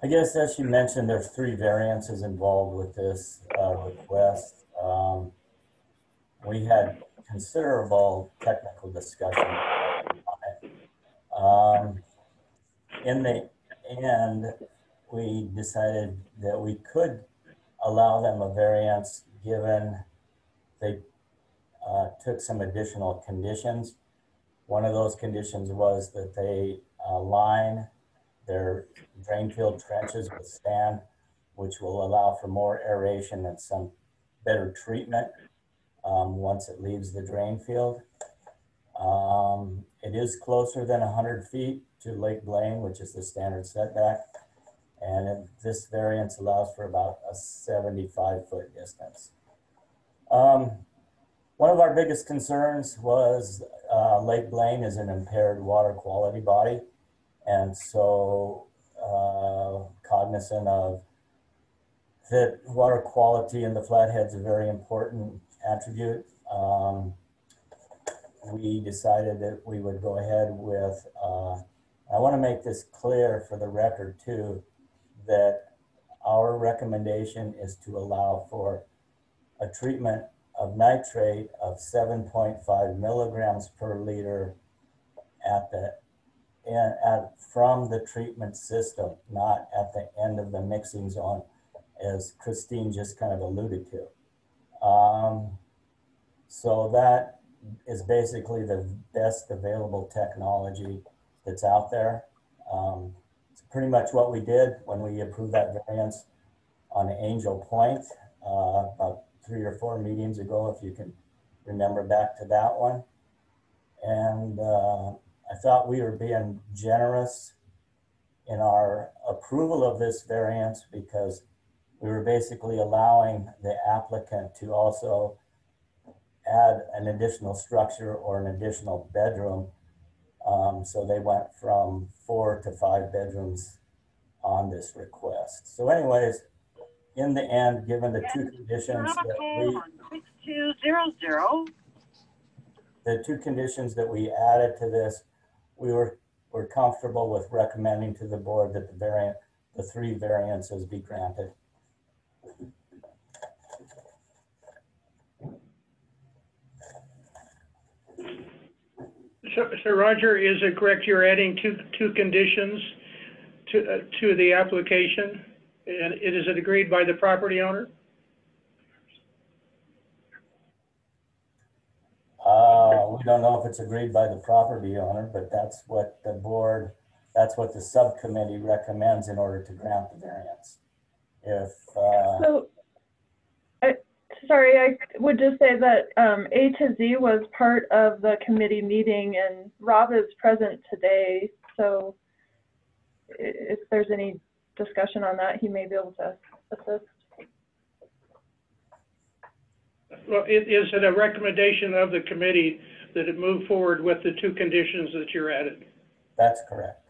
I guess, as you mentioned, there's 3 variances involved with this request. We had considerable technical discussion on it. In the end, we decided that we could allow them a variance given they took some additional conditions. One of those conditions was that they line their drain field trenches with sand, which will allow for more aeration and some better treatment once it leaves the drain field. It is closer than 100 feet to Lake Blaine, which is the standard setback. And this variance allows for about a 75-foot distance. One of our biggest concerns was Lake Blaine is an impaired water quality body. And so cognizant of that water quality in the Flathead is a very important attribute. We decided that we would go ahead with, I want to make this clear for the record too, that our recommendation is to allow for a treatment of nitrate of 7.5 milligrams per liter from the treatment system, not at the end of the mixing zone, as Christine just kind of alluded to. So that is basically the best available technology that's out there. It's pretty much what we did when we approved that variance on Angel Point about 3 or 4 meetings ago, if you can remember back to that one. And I thought we were being generous in our approval of this variance because we were basically allowing the applicant to also add an additional structure or an additional bedroom. So they went from 4 to 5 bedrooms on this request. So anyways, in the end, given the two conditions that we added to this, we're comfortable with recommending to the board that the 3 variances be granted. So Roger, is it correct you're adding two conditions to the application? And is it agreed by the property owner? We don't know if it's agreed by the property owner, but that's what the subcommittee recommends in order to grant the variance. Sorry, I would just say that A to Z was part of the committee meeting, and Rob is present today. So if there's any discussion on that, he may be able to assist. Well, is it a recommendation of the committee that it move forward with the 2 conditions that you're added? That's correct.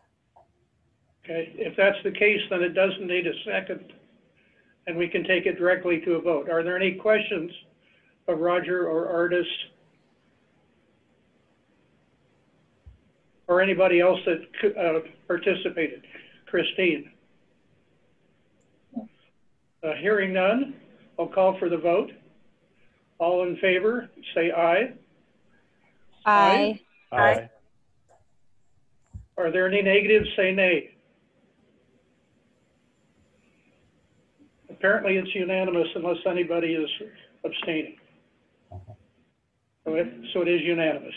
Okay, if that's the case, then it doesn't need a second, and we can take it directly to a vote. Are there any questions of Roger or Artis or anybody else that participated? Christine? Hearing none, I'll call for the vote. All in favor, say aye. Aye. Aye. Are there any negatives? Say nay. Apparently it's unanimous unless anybody is abstaining. So it is unanimous.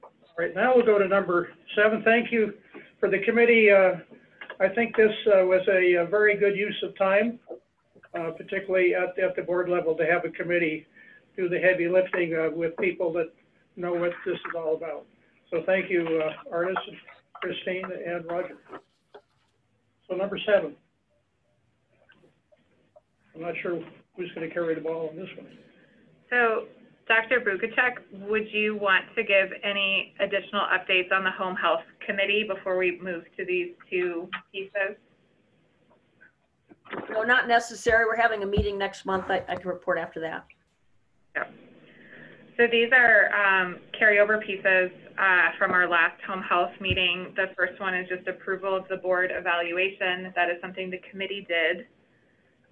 All right, now we'll go to number 7. Thank you for the committee. I think this was a very good use of time, particularly at the board level, to have a committee do the heavy lifting with people that know what this is all about. So thank you, Artis, Christine, and Roger. So number 7. I'm not sure who's going to carry the ball on this one. So Dr. Bukacek, would you want to give any additional updates on the Home Health Committee before we move to these 2 pieces? No, not necessary. We're having a meeting next month. I can report after that. Yeah. So these are carryover pieces from our last home health meeting. The first one is just approval of the board evaluation. That is something the committee did.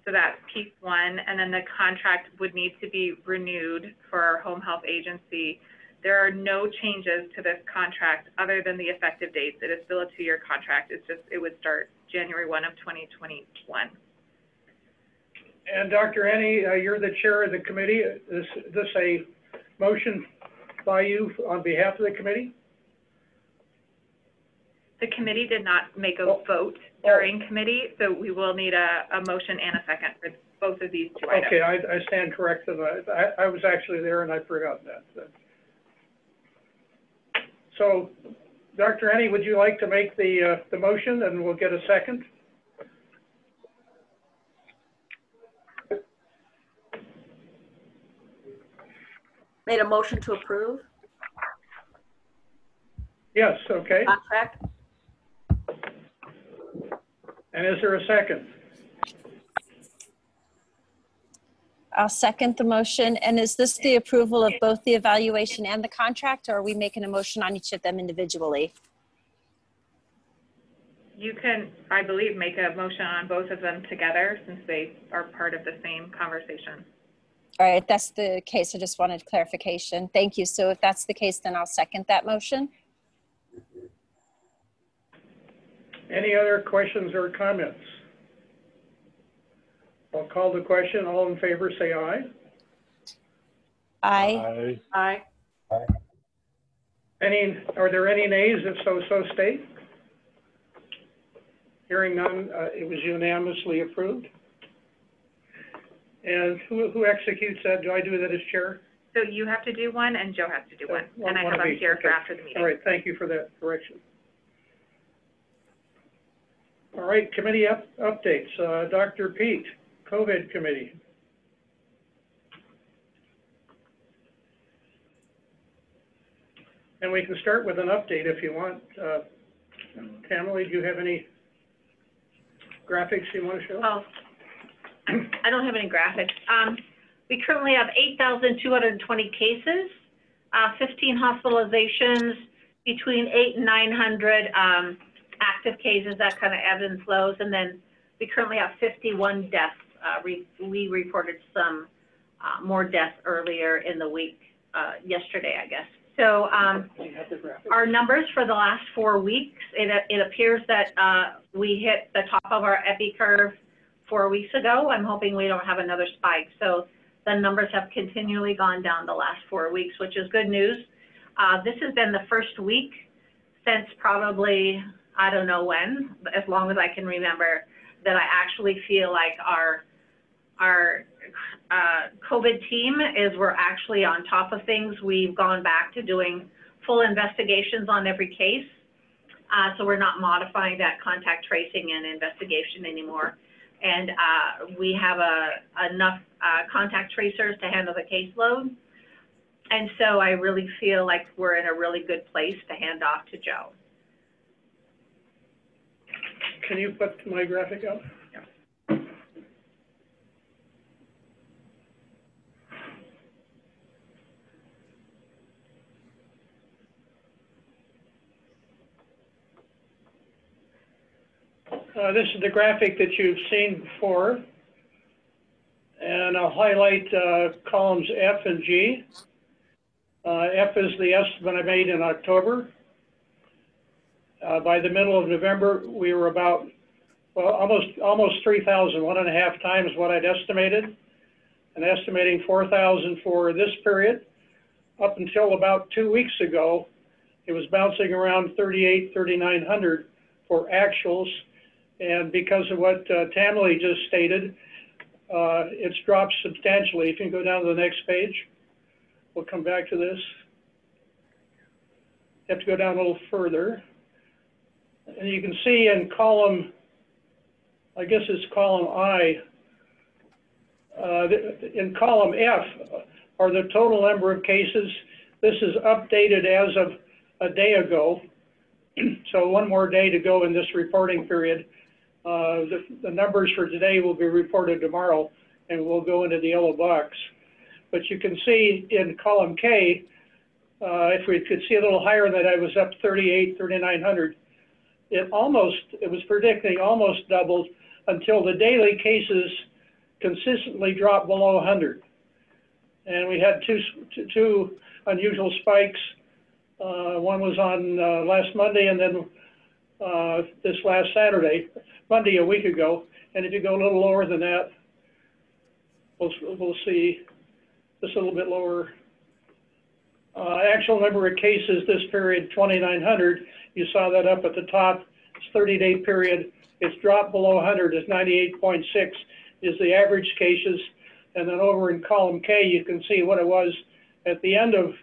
So that's piece 1. And then the contract would need to be renewed for our home health agency. There are no changes to this contract other than the effective dates. It is still a 2-year contract. It's just, it would start January 1 of 2021. And Dr. Annie, you're the chair of the committee. Is this a motion by you on behalf of the committee? The committee did not make a vote during committee, so we will need a motion and a second for both of these 2 items. Okay, I stand corrected. I was actually there and I forgot that. So, Dr. Annie, would you like to make the motion and we'll get a second? Made a motion to approve? Yes, okay. Contract? And is there a second? I'll second the motion. And is this the approval of both the evaluation and the contract, or are we making a motion on each of them individually? You can, I believe, make a motion on both of them together since they are part of the same conversation. All right, if that's the case, I just wanted clarification. Thank you. So if that's the case, then I'll second that motion. Any other questions or comments? I'll call the question. All in favor, say aye. Aye. Aye. Aye. Are there any nays? If so, so state. Hearing none, it was unanimously approved. And who executes that? Do I do that as chair? So you have to do one and Joe has to do one. And I One have of them each. here for Okay. after the meeting. All right, thank you for that correction. All right, committee updates. Dr. Pete, COVID committee. And we can start with an update if you want. Tammy, do you have any graphics you want to show? Oh, I don't have any graphics. We currently have 8,220 cases, 15 hospitalizations, between 800 and 900 active cases, that kind of ebbs and flows. And then we currently have 51 deaths. We reported some more deaths earlier in the week, yesterday, I guess. So our numbers for the last 4 weeks, it appears that we hit the top of our epi curve 4 weeks ago. I'm hoping we don't have another spike. So the numbers have continually gone down the last 4 weeks, which is good news. This has been the first week since probably, I don't know when, as long as I can remember, that I actually feel like our COVID team we're actually on top of things. We've gone back to doing full investigations on every case. So we're not modifying that contact tracing and investigation anymore. And we have enough contact tracers to handle the caseload. And so I really feel like we're in a really good place to hand off to Joe. Can you put my graphic up? Yeah. This is the graphic that you've seen before. And I'll highlight columns F and G. F is the estimate I made in October. By the middle of November, we were about, well, almost 3,000, 1.5 times what I'd estimated, and estimating 4,000 for this period. Up until about 2 weeks ago, it was bouncing around 3,900 for actuals. And because of what Tammy just stated, it's dropped substantially. If you can go down to the next page, we'll come back to this. You have to go down a little further. And you can see in column, I guess it's column I, in column F are the total number of cases. This is updated as of a day ago. So one more day to go in this reporting period. The numbers for today will be reported tomorrow and we'll go into the yellow box. But you can see in column K, if we could see a little higher that I was up 3,900. It was predicting almost doubled until the daily cases consistently dropped below 100. And we had two unusual spikes. One was on last Monday and then this last Saturday, Monday a week ago. And if you go a little lower than that, we'll see just a little bit lower. Actual number of cases this period, 2,900. You saw that up at the top. It's 30-day period. It's dropped below 100. It's 98.6 is the average cases. And then over in column K, you can see what it was at the end of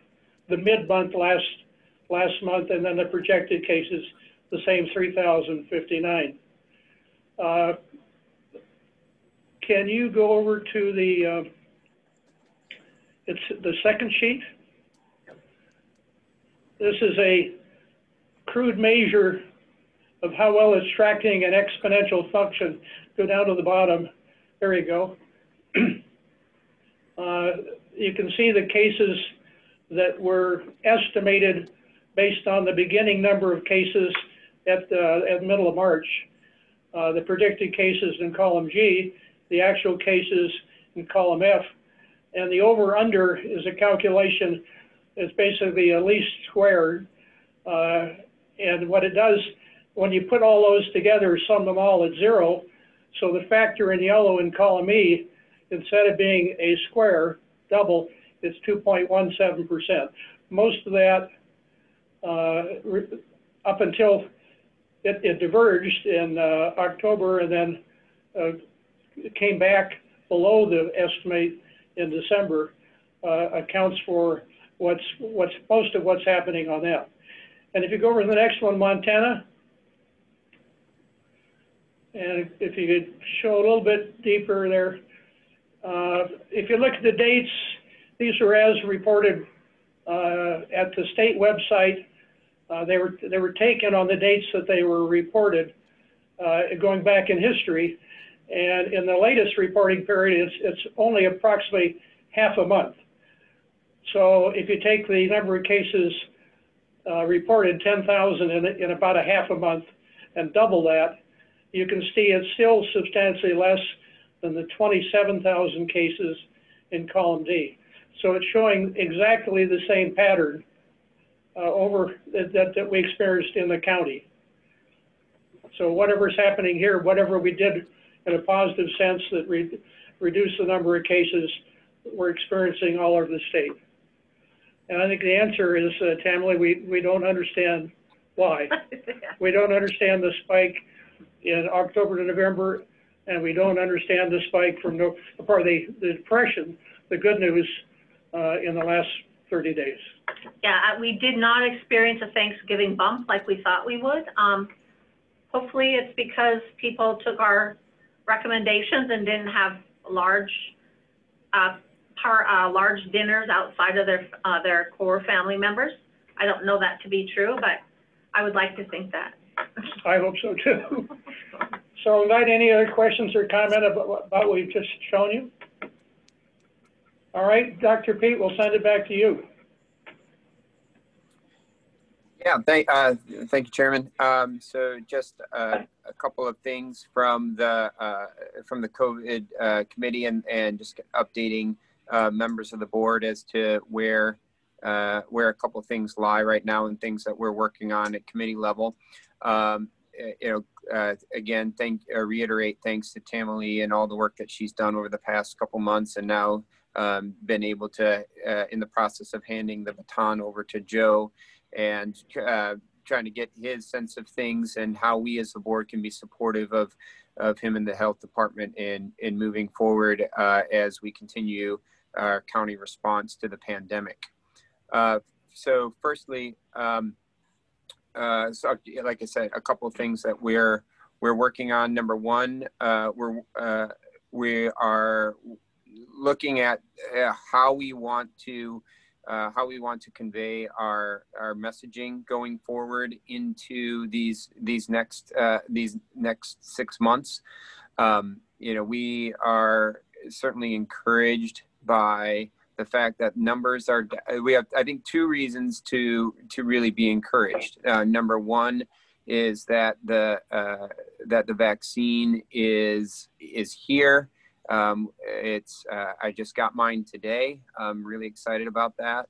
the mid-month last month, and then the projected cases, the same 3,059. Can you go over to it's the second sheet? This is a crude measure of how well it's tracking an exponential function. Go down to the bottom. There you go. You can see the cases that were estimated based on the beginning number of cases at the middle of March. The predicted cases in column G, the actual cases in column F, and the over-under is a calculation. It's basically a least squared. And what it does, when you put all those together, sum them all at 0. So the factor in yellow in column E, instead of being a square, double, it's 2.17%. Most of that, up until it diverged in October and then it came back below the estimate in December. accounts for what's most of what's happening on them. And if you go over to the next one, Montana, and if you could show a little bit deeper there, if you look at the dates, these are as reported at the state website. They were taken on the dates that they were reported, going back in history. And in the latest reporting period, it's only approximately half a month. So if you take the number of cases reported, 10,000 in about a half a month, and double that, you can see it's still substantially less than the 27,000 cases in column D. So it's showing exactly the same pattern that we experienced in the county. So whatever's happening here, whatever we did in a positive sense that reduce the number of cases, we're experiencing all over the state. And I think the answer is, Tammy, we don't understand why. We don't understand the spike in October to November, and we don't understand the spike from the depression, the good news, in the last 30 days. Yeah, we did not experience a Thanksgiving bump like we thought we would. Hopefully it's because people took our recommendations and didn't have large dinners outside of their core family members. I don't know that to be true, but I would like to think that. I hope so too. So, invite any other questions or comment about what we've just shown you? All right, Dr. Pete, we'll send it back to you. Yeah, thank you, Chairman. So just a couple of things from the COVID committee and just updating members of the board as to where a couple of things lie right now and things that we're working on at committee level. Again, reiterate thanks to Tammy and all the work that she's done over the past couple months, and now been able to, in the process of handing the baton over to Joe and trying to get his sense of things and how we as the board can be supportive of him in the health department in moving forward as we continue our county response to the pandemic. So firstly, so like I said, a couple of things that we're working on. Number one, we are looking at how we want to convey our messaging going forward into these next 6 months. We are certainly encouraged by the fact that numbers are. We have, I think, two reasons to really be encouraged. Number one is that the vaccine is here. I just got mine today. I'm really excited about that.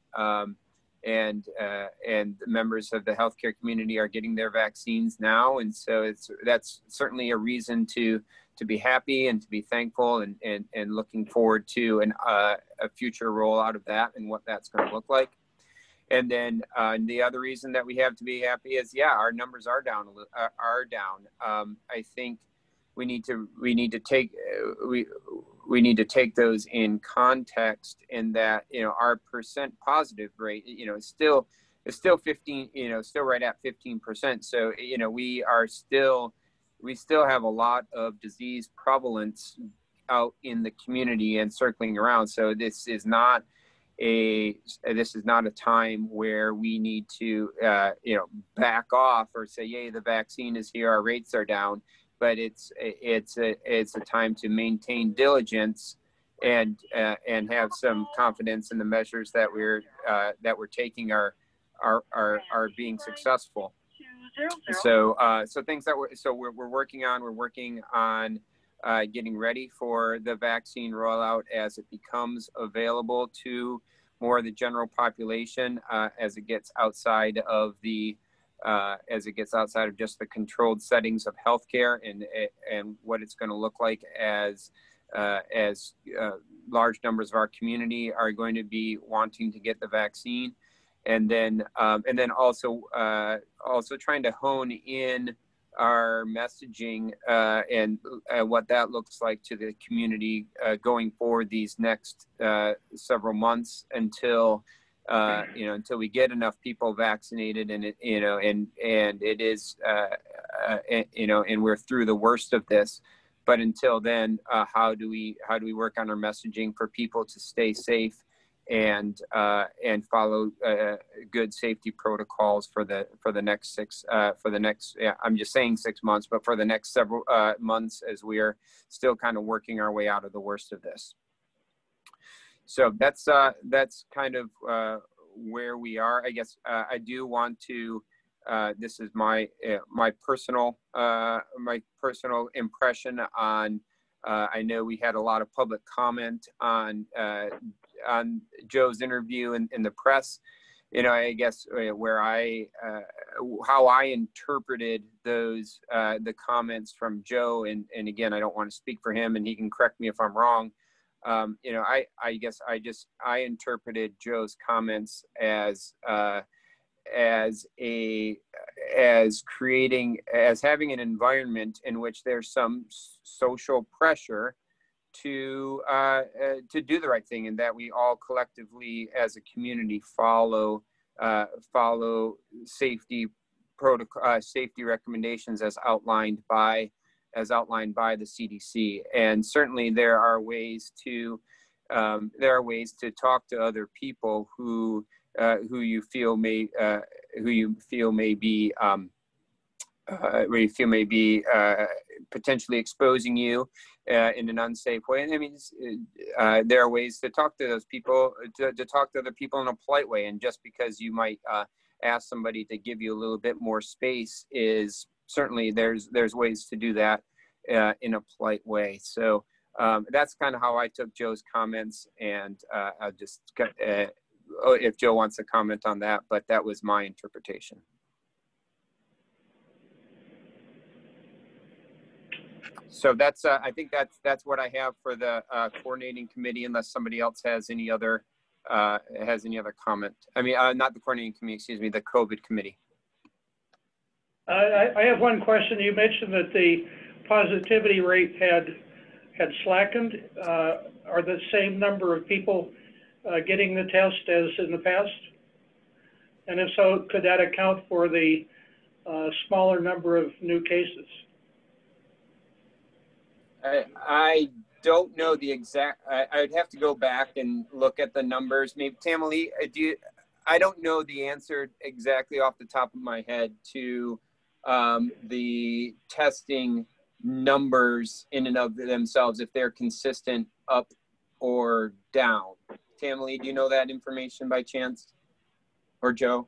And the members of the healthcare community are getting their vaccines now, and so that's certainly a reason to be happy and to be thankful and looking forward to a future rollout of that and what that's going to look like. And then the other reason that we have to be happy is, yeah, our numbers are down. I think we need to take those in context, in that our percent positive rate is still 15, still right at 15%. So we still have a lot of disease prevalence out in the community and circling around. So this is not a time where we need to back off or say, yay, the vaccine is here, our rates are down. But it's a time to maintain diligence and have some confidence in the measures that we're taking are being successful. So things that we're working on getting ready for the vaccine rollout as it becomes available to more of the general population, as it gets outside of just the controlled settings of healthcare, and what it's going to look like as large numbers of our community are going to be wanting to get the vaccine, and then also trying to hone in our messaging and what that looks like to the community going forward these next several months until until we get enough people vaccinated and it is and we're through the worst of this. But until then, how do we work on our messaging for people to stay safe and follow good safety protocols for the next I'm just saying 6 months, but for the next several months as we are still kind of working our way out of the worst of this. So that's kind of where we are. I guess I do want to. This is my personal impression on. I know we had a lot of public comment on Joe's interview in the press. I guess where how I interpreted those the comments from Joe, and again, I don't want to speak for him, and he can correct me if I'm wrong. I guess I interpreted Joe's comments as having an environment in which there's some social pressure to do the right thing, and that we all collectively as a community follow safety protocol, safety recommendations as outlined by the CDC. And certainly there are ways to talk to other people who you feel may be potentially exposing you in an unsafe way. And I mean, there are ways to talk to those people, to talk to other people in a polite way. And just because you might ask somebody to give you a little bit more space, is certainly there's ways to do that in a polite way. So that's kind of how I took Joe's comments, and I'll just if Joe wants to comment on that, but that was my interpretation. So that's I think that's what I have for the coordinating committee, unless somebody else has any other comment. I mean, not the coordinating committee, excuse me, the COVID committee. I have one question. You mentioned that the positivity rate had slackened. Are the same number of people getting the test as in the past? And if so, could that account for the smaller number of new cases? I don't know the exact. I'd have to go back and look at the numbers. Maybe Tamalee, I don't know the answer exactly off the top of my head to the testing numbers in and of themselves, if they're consistent up or down. Tamalee, do you know that information by chance? Or Joe?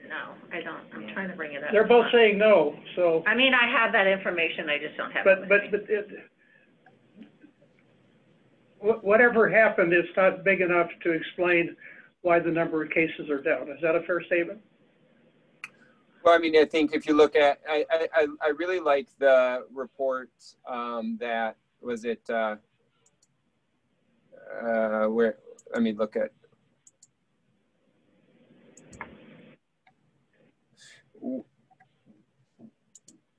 No, I don't. I'm trying to bring it up. They're both saying no, so. I mean, I have that information, I just don't have it. Whatever happened, it's not big enough to explain why the number of cases are down. Is that a fair statement? Well, I mean, I think if you look at, I really like the report that was it, where, I mean, look at,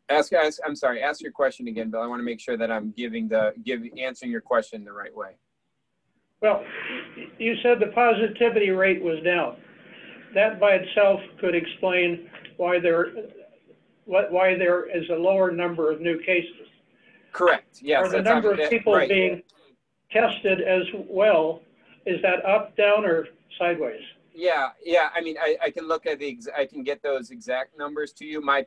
I'm sorry, ask your question again, Bill. I want to make sure that I'm answering your question the right way. Well, you said the positivity rate was down. That by itself could explain why there is a lower number of new cases. Correct. Yes. Are the number of people right. being tested as well, is that up, down, or sideways? Yeah. I mean, I can look at I can get those exact numbers to you. My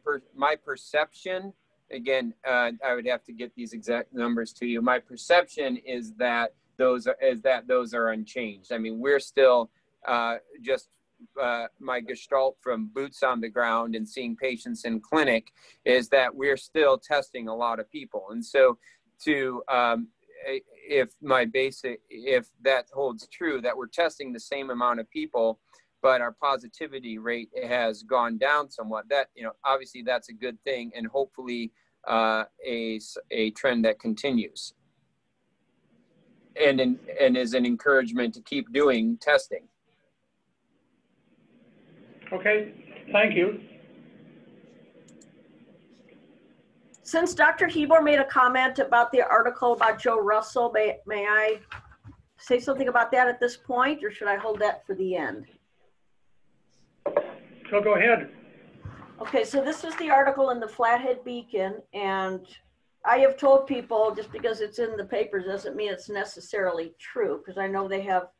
perception, again, I would have to get these exact numbers to you. My perception is that those are unchanged. I mean, we're still just my gestalt from boots on the ground and seeing patients in clinic is that we're still testing a lot of people. And so if that holds true, that we're testing the same amount of people, but our positivity rate has gone down somewhat, that, obviously that's a good thing, and hopefully a trend that continues and is an encouragement to keep doing testing. Okay, thank you. Since Dr. Hebor made a comment about the article about Joe Russell, may I say something about that at this point, or should I hold that for the end? So go ahead. Okay, so this is the article in the Flathead Beacon, and I have told people just because it's in the papers doesn't mean it's necessarily true, because I know they have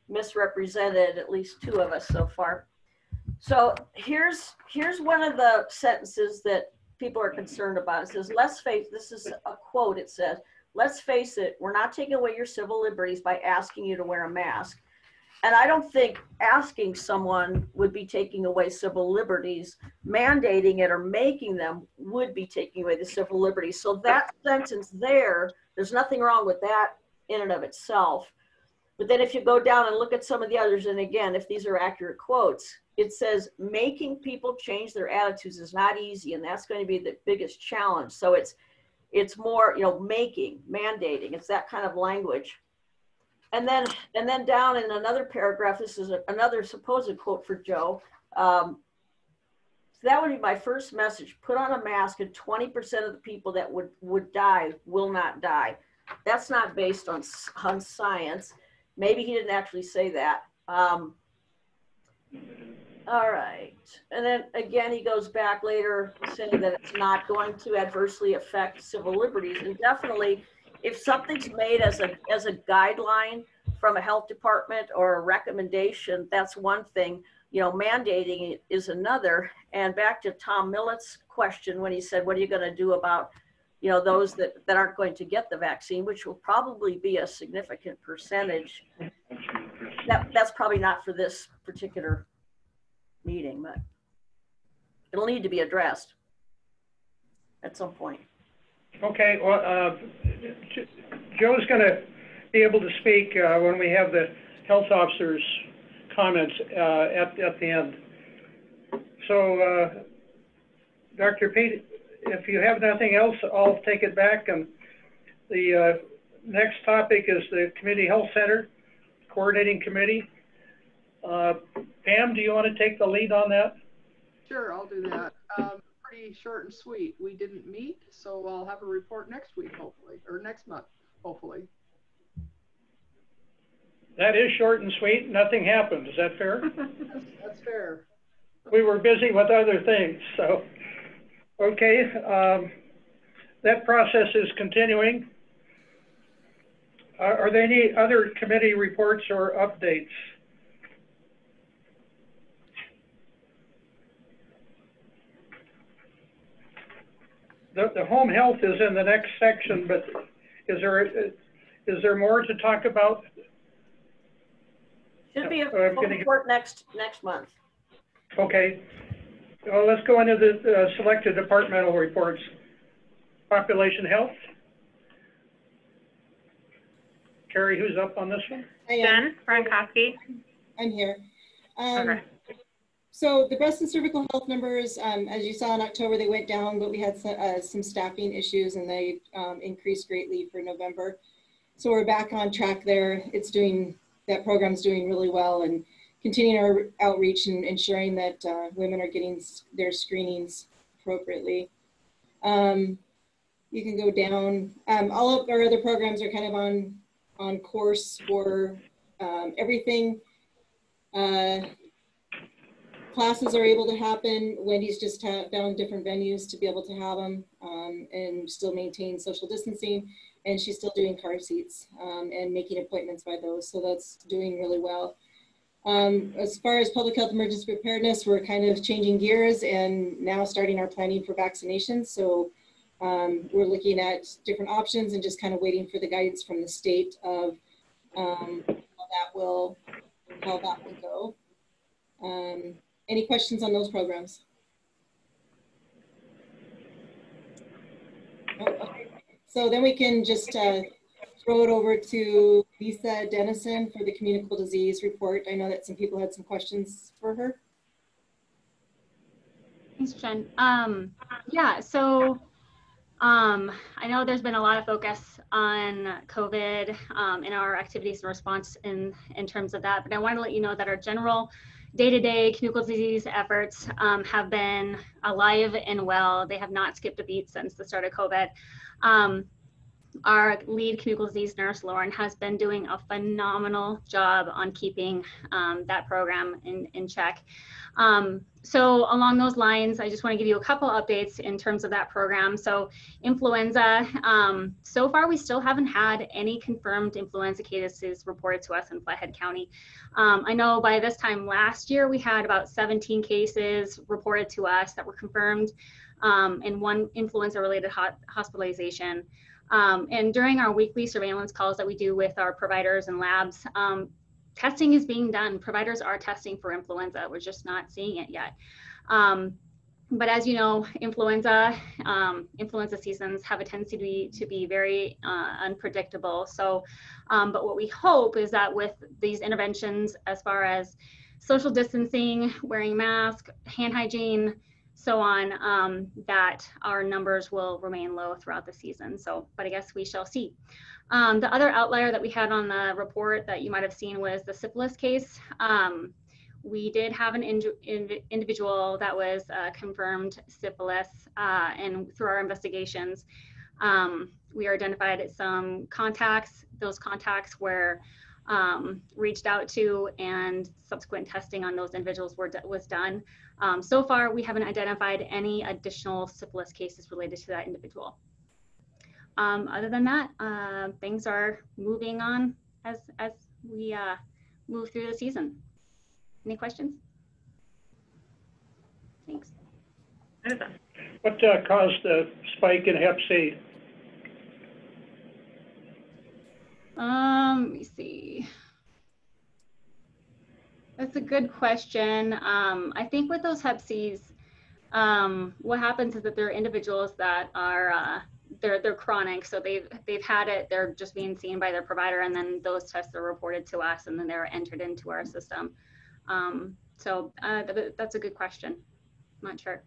misrepresented at least 2 of us so far. So here's one of the sentences that people are concerned about. It says, let's face, this is a quote, it says, let's face it, we're not taking away your civil liberties by asking you to wear a mask. And I don't think asking someone would be taking away civil liberties. Mandating it or making them would be taking away the civil liberties. So that sentence there's nothing wrong with that in and of itself. But then if you go down and look at some of the others, and again, if these are accurate quotes, it says making people change their attitudes is not easy, and that's going to be the biggest challenge. So it's more, making, mandating, it's that kind of language. And then down in another paragraph, this is another supposed quote for Joe. So that would be my first message. Put on a mask and 20% of the people that would die will not die. That's not based on science. Maybe he didn't actually say that. All right. And then again, he goes back later saying that it's not going to adversely affect civil liberties. And definitely, if something's made as a guideline from a health department or a recommendation, that's one thing. Mandating it is another. And back to Tom Millett's question when he said, what are you going to do about those that aren't going to get the vaccine, which will probably be a significant percentage. That's probably not for this particular meeting, but it'll need to be addressed at some point. Okay, well, Joe's going to be able to speak when we have the health officer's comments at the end. So, Dr. Pete, if you have nothing else, I'll take it back. And the next topic is the Community Health Center Coordinating Committee. Pam, do you want to take the lead on that? Sure, I'll do that. Pretty short and sweet. We didn't meet, so I'll have a report next week, hopefully, or next month, hopefully. That is short and sweet. Nothing happened. Is that fair? That's fair. We were busy with other things, so. Okay, that process is continuing. Are there any other committee reports or updates? The home health is in the next section, but is there more to talk about? Should be a report next month. Okay. Well, let's go into the selected departmental reports. Population health. Carrie, who's up on this one? Jen Frankowski. I'm here. Okay. So the breast and cervical health numbers, as you saw in October, they went down, but we had some staffing issues and they increased greatly for November. So we're back on track there. That program's doing really well, and continuing our outreach and ensuring that women are getting their screenings appropriately. You can go down. All of our other programs are kind of on course for everything. Classes are able to happen. Wendy's just found different venues to be able to have them and still maintain social distancing. And she's still doing car seats and making appointments by those. So that's doing really well. As far as public health emergency preparedness, we're kind of changing gears and now starting our planning for vaccinations. So we're looking at different options and just kind of waiting for the guidance from the state of how that will go. Any questions on those programs? Oh, okay. So then we can just throw it over to Lisa Dennison for the communicable disease report. I know that some people had some questions for her. Thanks, Jen. Yeah, so I know there's been a lot of focus on COVID in our activities and response in terms of that, but I want to let you know that our general day-to-day communicable disease efforts have been alive and well. They have not skipped a beat since the start of COVID. Our lead communicable disease nurse, Lauren, has been doing a phenomenal job on keeping that program in check. So along those lines, I just want to give you a couple updates in terms of that program. So influenza, so far we still haven't had any confirmed influenza cases reported to us in Flathead County. I know by this time last year, we had about 17 cases reported to us that were confirmed and one influenza-related hospitalization. And during our weekly surveillance calls that we do with our providers and labs, testing is being done. Providers are testing for influenza. We're just not seeing it yet. But as you know, influenza seasons have a tendency to be very unpredictable. So, but what we hope is that with these interventions, as far as social distancing, wearing masks, hand hygiene, so on, that our numbers will remain low throughout the season. So, but I guess we shall see. The other outlier that we had on the report that you might have seen was the syphilis case. We did have an individual that was confirmed syphilis, and through our investigations, we identified some contacts. Those contacts were reached out to, and subsequent testing on those individuals was done. So far, we haven't identified any additional syphilis cases related to that individual. Other than that, things are moving on as we move through the season. Any questions? Thanks. What caused the spike in Hep C? Let me see. That's a good question. I think with those Hep Cs, what happens is that there are individuals that are they're chronic, so they've had it. They're just being seen by their provider, and then those tests are reported to us, and then they're entered into our system. So that's a good question. I'm not sure.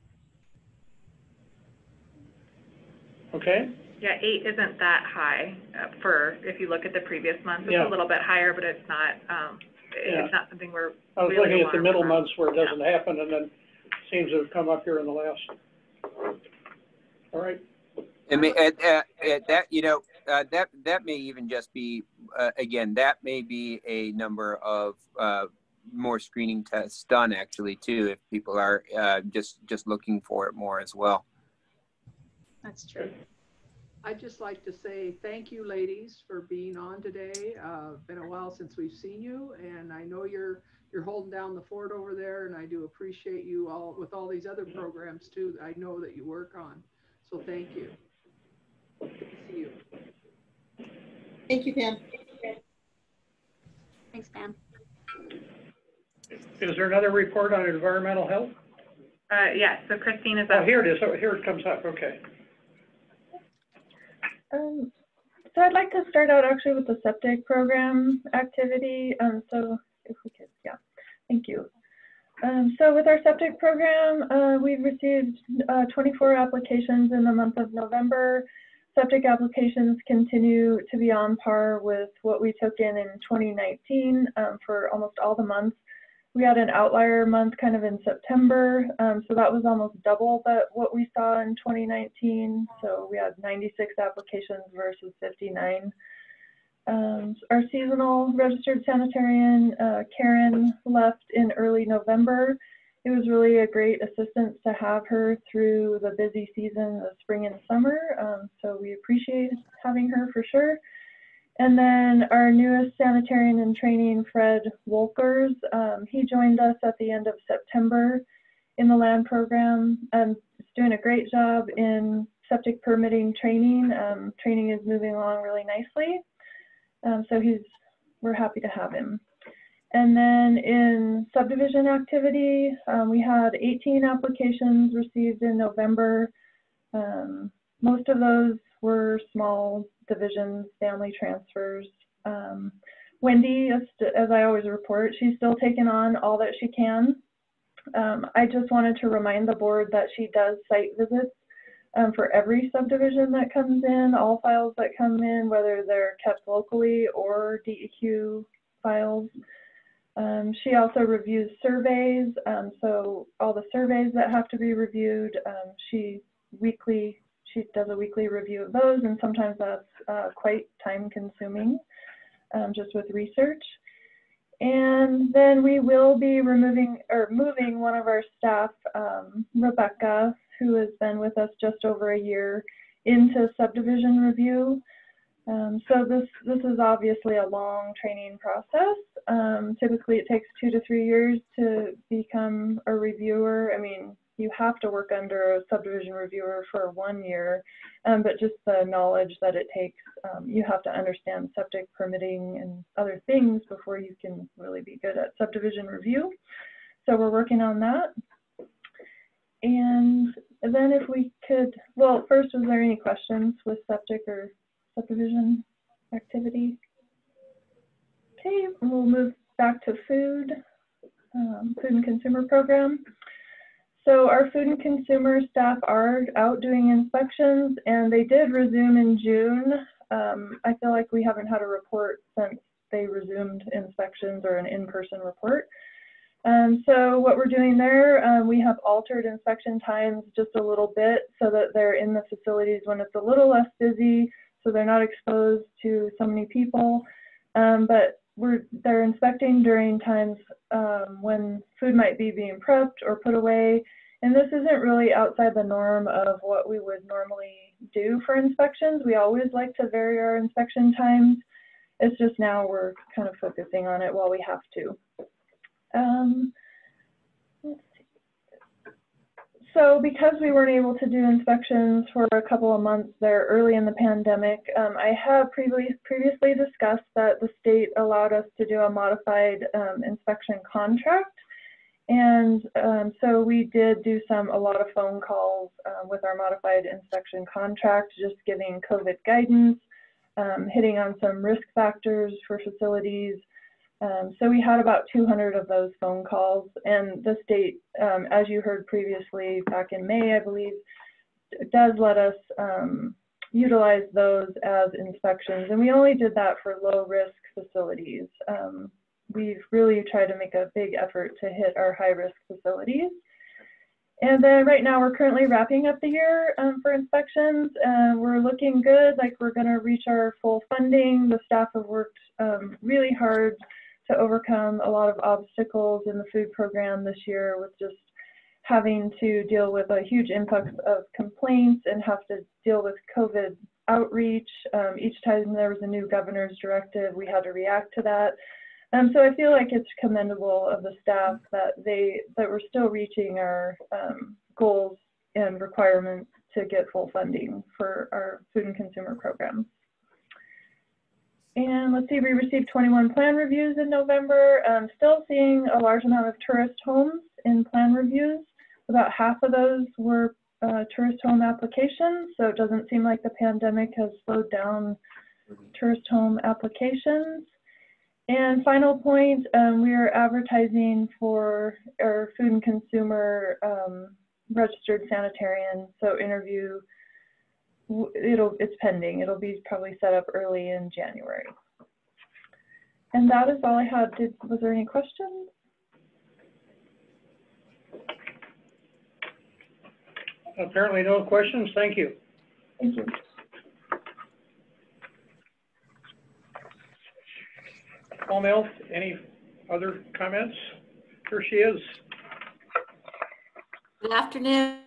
Okay. Yeah, 8 isn't that high for if you look at the previous month. It's Yeah. a little bit higher, but it's not. It's not something we're. I was really looking at the middle alarmed about. months where it doesn't happen, and then seems to have come up here in the last. All right. I mean, that that may even just be again, that may be a number of more screening tests done actually too, if people are just looking for it more as well. That's true. I'd just like to say thank you, ladies, for being on today. Been a while since we've seen you, and I know you're holding down the fort over there, and I do appreciate you all with all these other programs too that I know that you work on. So thank you. Good to see you. Thank you, Pam. Thanks, Pam. Is there another report on environmental health? Yes, so Christine is Oh, up. here it is. Oh, here it comes up. Okay. So I'd like to start out actually with the septic program activity. So if we could, yeah, thank you. So with our septic program, we've received 24 applications in the month of November. Septic applications continue to be on par with what we took in 2019 for almost all the months. We had an outlier month kind of in September, so that was almost double what we saw in 2019. So we had 96 applications versus 59. Our seasonal registered sanitarian, Karen, left in early November. It was really a great assistance to have her through the busy season, the spring and summer. So we appreciate having her for sure. And then our newest sanitarian in training, Fred Wolkers, he joined us at the end of September in the land program. He's doing a great job in septic permitting training. Training is moving along really nicely. So we're happy to have him. And then in subdivision activity, we had 18 applications received in November. Most of those were small divisions, family transfers. Wendy, as I always report, she's still taking on all that she can. I just wanted to remind the board that she does site visits for every subdivision that comes in, all files that come in, whether they're kept locally or DEQ files. She also reviews surveys, so all the surveys that have to be reviewed, she does a weekly review of those, and sometimes that's quite time consuming, just with research. And then we will be moving one of our staff, Rebecca, who has been with us just over a year, into subdivision review. So this is obviously a long training process. Typically it takes 2 to 3 years to become a reviewer. I mean, you have to work under a subdivision reviewer for 1 year, but just the knowledge that it takes, you have to understand septic permitting and other things before you can really be good at subdivision review. So we're working on that. And then if we could, well, first, was there any questions with septic or subdivision activity? Okay, we'll move back to food and consumer program. So our food and consumer staff are out doing inspections, and they did resume in June. I feel like we haven't had a report since they resumed inspections, or an in-person report. So what we're doing there, we have altered inspection times just a little bit so that they're in the facilities when it's a little less busy, so they're not exposed to so many people. But they're inspecting during times when food might be being prepped or put away. And this isn't really outside the norm of what we would normally do for inspections. We always like to vary our inspection times. It's just now we're kind of focusing on it while we have to. Let's see. So because we weren't able to do inspections for a couple of months there early in the pandemic, I have previously discussed that the state allowed us to do a modified inspection contract. And so we did do a lot of phone calls with our modified inspection contract, just giving COVID guidance, hitting on some risk factors for facilities. So we had about 200 of those phone calls, and the state, as you heard previously back in May, I believe, does let us utilize those as inspections. And we only did that for low risk facilities. We've really tried to make a big effort to hit our high risk facilities. And then right now we're currently wrapping up the year for inspections. We're looking good, like we're gonna reach our full funding. The staff have worked really hard to overcome a lot of obstacles in the food program this year, with just having to deal with a huge influx of complaints and have to deal with COVID outreach. Each time there was a new governor's directive, we had to react to that. So I feel like it's commendable of the staff that we're still reaching our goals and requirements to get full funding for our food and consumer program. And let's see, we received 21 plan reviews in November. Still seeing a large amount of tourist homes in plan reviews. About half of those were tourist home applications, so it doesn't seem like the pandemic has slowed down tourist home applications. And final point, we are advertising for our food and consumer registered sanitarian. So interview, it's pending. It'll be probably set up early in January. And that is all I had. Was there any questions? Apparently no questions. Thank you. Thank you. Paul Mills, any other comments? Here she is. Good afternoon.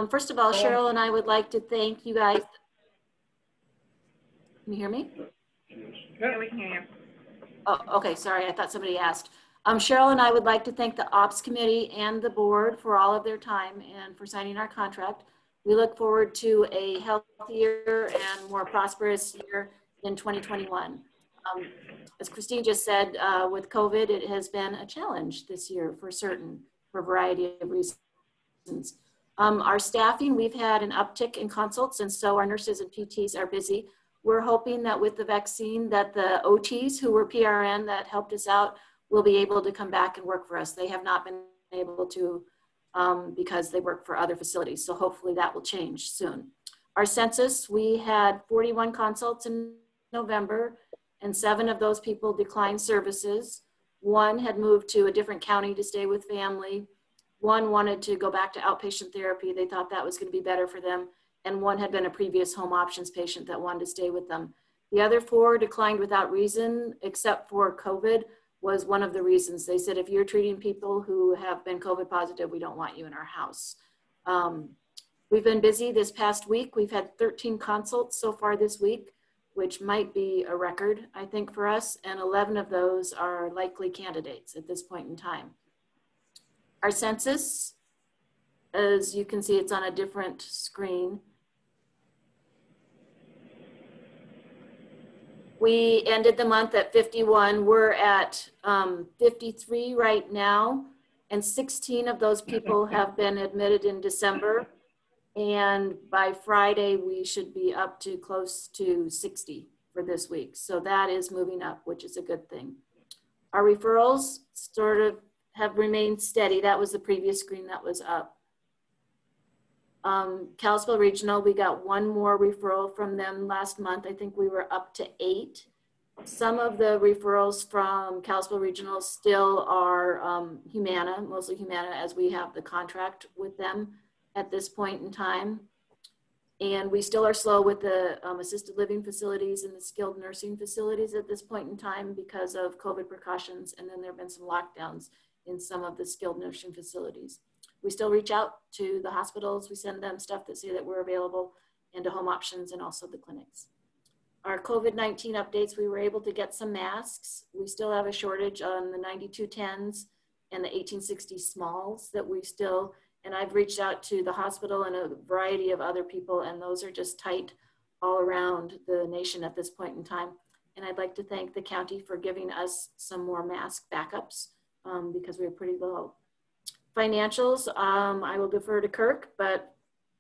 First of all, Cheryl and I would like to thank you guys. Can you hear me? Yeah, we can hear you. Oh, okay, sorry, I thought somebody asked. Cheryl and I would like to thank the Ops Committee and the board for all of their time and for signing our contract. We look forward to a healthier and more prosperous year in 2021. As Christine just said, with COVID, it has been a challenge this year for certain, for a variety of reasons. Our staffing, we've had an uptick in consults, and so our nurses and PTs are busy. We're hoping that with the vaccine that the OTs who were PRN that helped us out will be able to come back and work for us. They have not been able to because they work for other facilities. So hopefully that will change soon. Our census, we had 41 consults in November, and 7 of those people declined services. 1 had moved to a different county to stay with family. 1 wanted to go back to outpatient therapy. They thought that was going to be better for them. And 1 had been a previous home options patient that wanted to stay with them. The other 4 declined without reason, except for COVID was one of the reasons. They said, if you're treating people who have been COVID positive, we don't want you in our house. We've been busy this past week. We've had 13 consults so far this week, which might be a record, I think, for us. And 11 of those are likely candidates at this point in time. Our census, as you can see, it's on a different screen. We ended the month at 51. We're at 53 right now, and 16 of those people have been admitted in December. And by Friday, we should be up to close to 60 for this week. So that is moving up, which is a good thing. Our referrals sort of have remained steady. That was the previous screen that was up. Kalispell Regional, we got 1 more referral from them last month. I think we were up to 8. Some of the referrals from Kalispell Regional still are Humana, mostly Humana, as we have the contract with them at this point in time. And we still are slow with the assisted living facilities and the skilled nursing facilities at this point in time because of COVID precautions. And then there have been some lockdowns in some of the skilled nursing facilities. We still reach out to the hospitals. We send them stuff that say that we're available, and to home options and also the clinics. Our COVID-19 updates, we were able to get some masks. We still have a shortage on the 9210s and the 1860 smalls that we still, and I've reached out to the hospital and a variety of other people, and those are just tight all around the nation at this point in time. And I'd like to thank the county for giving us some more mask backups because we were pretty low. Financials, I will defer to Kirk, but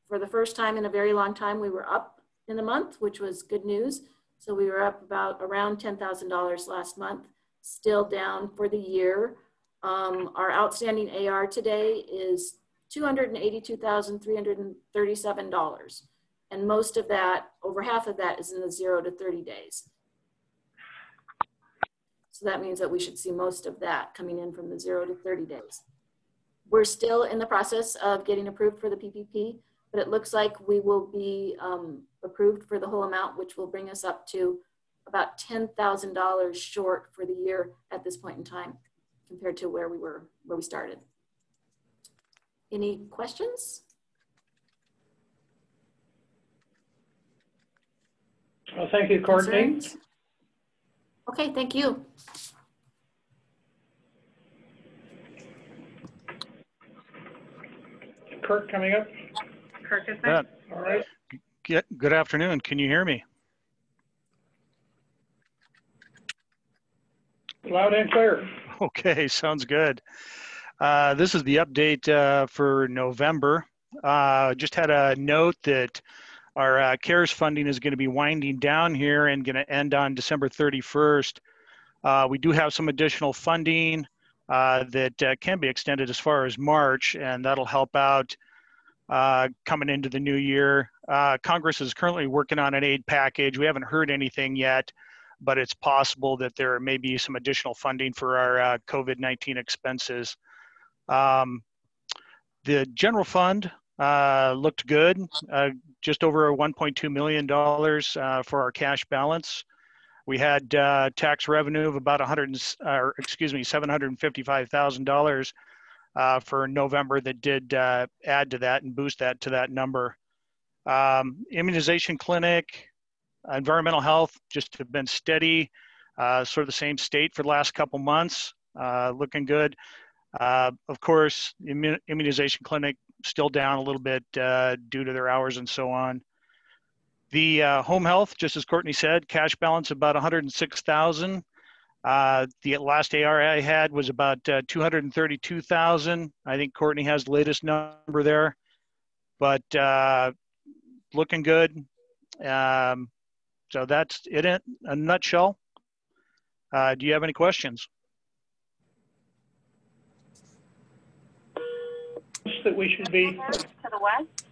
for the first time in a very long time, we were up in the month, which was good news. So we were up around $10,000 last month, still down for the year. Our outstanding AR today is $282,337. And most of that, over half of that, is in the 0 to 30 days. So that means that we should see most of that coming in from the 0 to 30 days. We're still in the process of getting approved for the PPP, but it looks like we will be approved for the whole amount, which will bring us up to about $10,000 short for the year at this point in time compared to where we started. Any questions? Well, thank you, Courtney. Concerns? Okay, thank you. Kirk coming up. Kirk is next. All right. Good afternoon. Can you hear me? Loud and clear. Okay, sounds good. This is the update for November. Just had a note that our CARES funding is going to be winding down here and going to end on December 31st. We do have some additional funding that can be extended as far as March, and that'll help out coming into the new year. Congress is currently working on an aid package. We haven't heard anything yet, but it's possible that there may be some additional funding for our COVID-19 expenses. The general fund looked good, just over $1.2 million for our cash balance. We had tax revenue of about $755,000 for November that did add to that and boost that to that number. Immunization clinic, environmental health just have been steady, sort of the same state for the last couple months, looking good. Of course, immunization clinic still down a little bit due to their hours and so on. The home health, just as Courtney said, cash balance about $106,000. The last AR I had was about $232,000. I think Courtney has the latest number there, but looking good. So that's it in a nutshell. Do you have any questions? that we should be? To the west.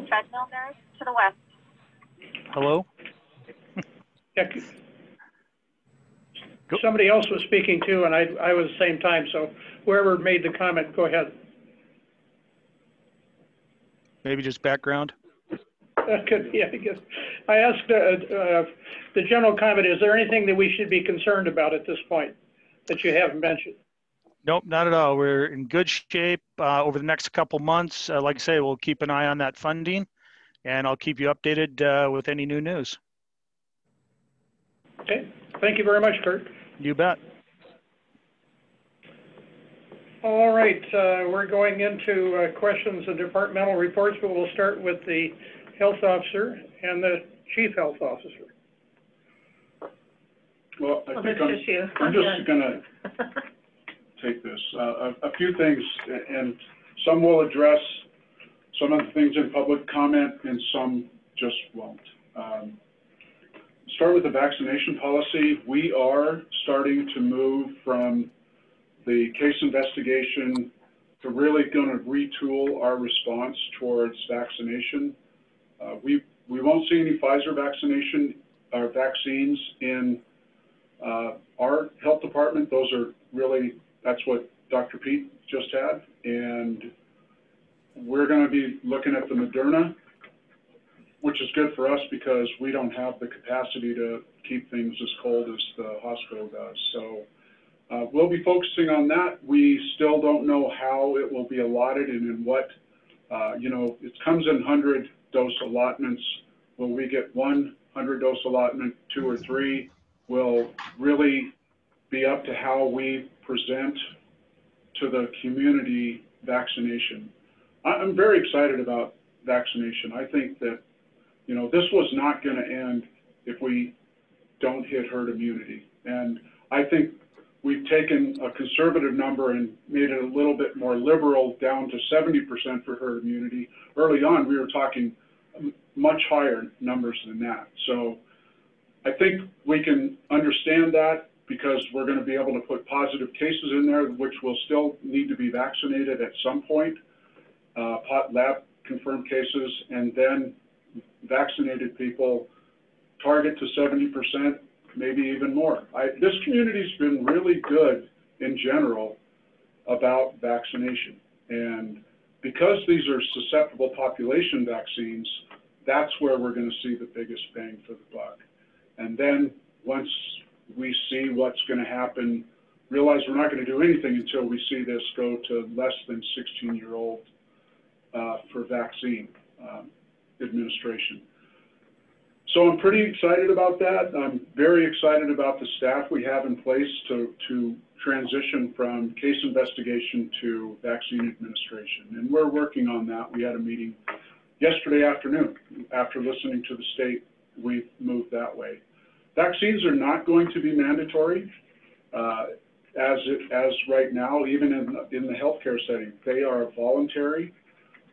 Treadmill nurse to the west. Hello? Yeah. Somebody else was speaking too, and I was the same time, so whoever made the comment, go ahead. Maybe just background? Could be, I guess. I asked the general comment, is there anything that we should be concerned about at this point that you haven't mentioned? Nope, not at all. We're in good shape over the next couple months. Like I say, we'll keep an eye on that funding, and I'll keep you updated with any new news. Okay, thank you very much, Kurt. You bet. All right, we're going into questions and departmental reports, but we'll start with the health officer and the chief health officer. Well, I think I'm just going to take this. A few things, and some will address some of the things in public comment, and some just won't. Start with the vaccination policy. We are starting to move from the case investigation to really going to retool our response towards vaccination. We won't see any Pfizer vaccination or vaccines in our health department. Those are really, that's what Dr. Pete just had. And we're going to be looking at the Moderna, which is good for us because we don't have the capacity to keep things as cold as the hospital does. So we'll be focusing on that. We still don't know how it will be allotted and in what, it comes in 100-dose allotments. Will we get 100-dose allotment, 2 or 3? Will really be up to how we present to the community vaccination. I'm very excited about vaccination. I think that, this was not going to end if we don't hit herd immunity. And I think we've taken a conservative number and made it a little bit more liberal down to 70% for herd immunity. Early on, we were talking much higher numbers than that. So I think we can understand that because we're going to be able to put positive cases in there, which will still need to be vaccinated at some point, lab confirmed cases, and then vaccinated people target to 70%, maybe even more. This community's been really good in general about vaccination. And because these are susceptible population vaccines, that's where we're going to see the biggest bang for the buck. And then once we see what's going to happen, realize we're not going to do anything until we see this go to less than 16-year-old for vaccine administration. So I'm pretty excited about that. I'm very excited about the staff we have in place to transition from case investigation to vaccine administration. And we're working on that. We had a meeting yesterday afternoon. After listening to the state, we've moved that way. Vaccines are not going to be mandatory as right now, even in the healthcare setting. They are voluntary.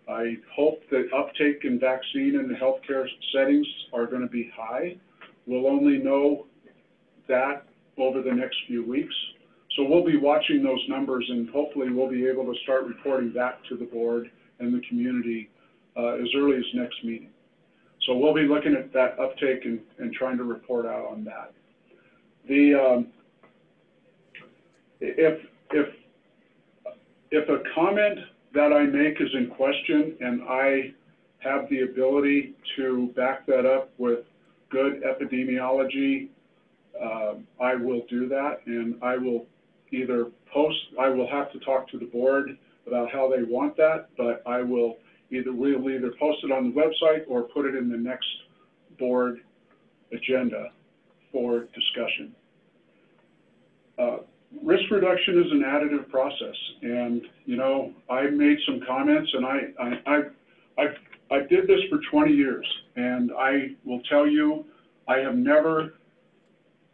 I hope that uptake in vaccine in the healthcare settings are going to be high. We'll only know that over the next few weeks. So we'll be watching those numbers, and hopefully we'll be able to start reporting back to the board and the community as early as next meeting. So we'll be looking at that uptake and trying to report out on that. If a comment that I make is in question and I have the ability to back that up with good epidemiology, I will do that, and I will either I will have to talk to the board about how they want that, but we'll either post it on the website or put it in the next board agenda for discussion. Risk reduction is an additive process, and I made some comments, and I did this for 20 years, and I will tell you, I have never,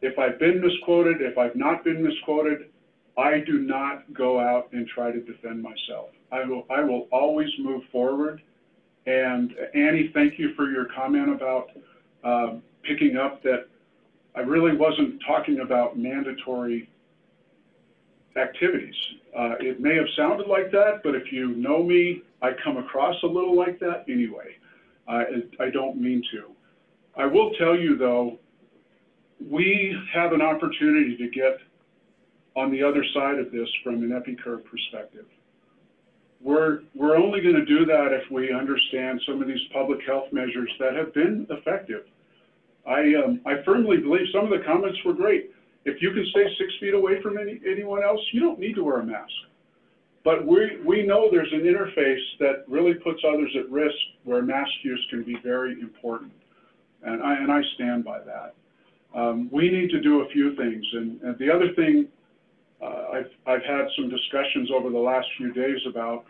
if I've been misquoted, if I've not been misquoted, I do not go out and try to defend myself. I will always move forward. And Annie, thank you for your comment about picking up that I really wasn't talking about mandatory activities. It may have sounded like that, but if you know me, I come across a little like that anyway. I don't mean to. I will tell you though, we have an opportunity to get on the other side of this from an EpiCurve perspective. We're only going to do that if we understand some of these public health measures that have been effective. I firmly believe some of the comments were great. If you can stay 6 feet away from anyone else, you don't need to wear a mask. But we know there's an interface that really puts others at risk where mask use can be very important. And I stand by that. We need to do a few things. And the other thing, I've had some discussions over the last few days about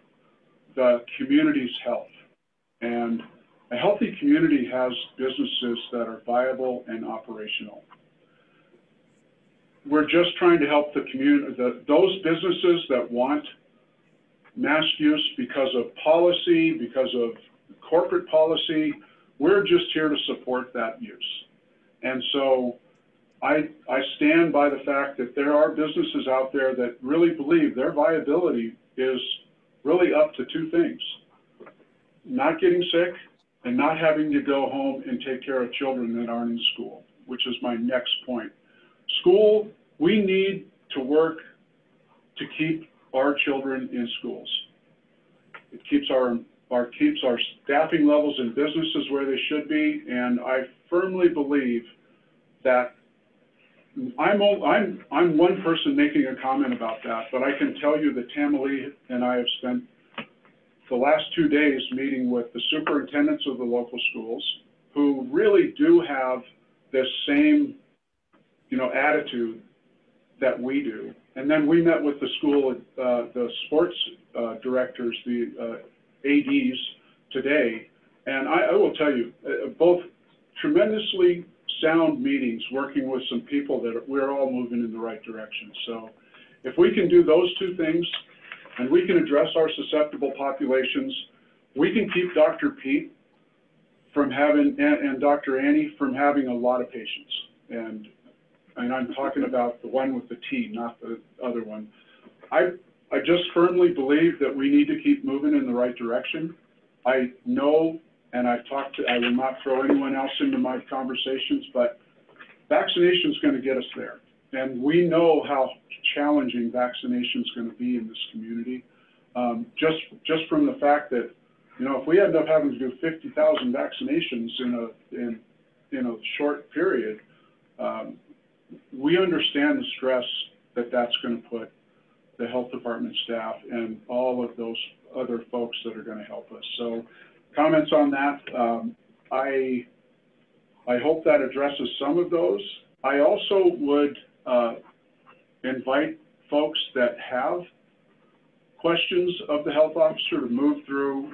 the community's health. And a healthy community has businesses that are viable and operational. We're just trying to help the community, those businesses that want mask use because of policy, because of corporate policy, we're just here to support that use. And so I stand by the fact that there are businesses out there that really believe their viability is really up to two things: not getting sick and not having to go home and take care of children that aren't in school, which is my next point. School, we need to work to keep our children in schools. It keeps our staffing levels in businesses where they should be, and I firmly believe that I'm one person making a comment about that, but I can tell you that Tamalee and I have spent the last 2 days meeting with the superintendents of the local schools who really do have this same, attitude that we do. And then we met with the school, the sports directors, the ADs today. And I will tell you, both tremendously sound meetings working with some people that we're all moving in the right direction. So if we can do those two things and we can address our susceptible populations, we can keep Dr. Pete from having, and Dr. Annie from having a lot of patients. And I'm talking about the one with the T, not the other one. I just firmly believe that we need to keep moving in the right direction. I know, and I will not throw anyone else into my conversations, but vaccination is going to get us there. And we know how challenging vaccination is going to be in this community. Just from the fact that, if we end up having to do 50,000 vaccinations in a short period, we understand the stress that that's going to put the health department staff and all of those other folks that are going to help us. So comments on that. I hope that addresses some of those. I also would invite folks that have questions of the health officer to move through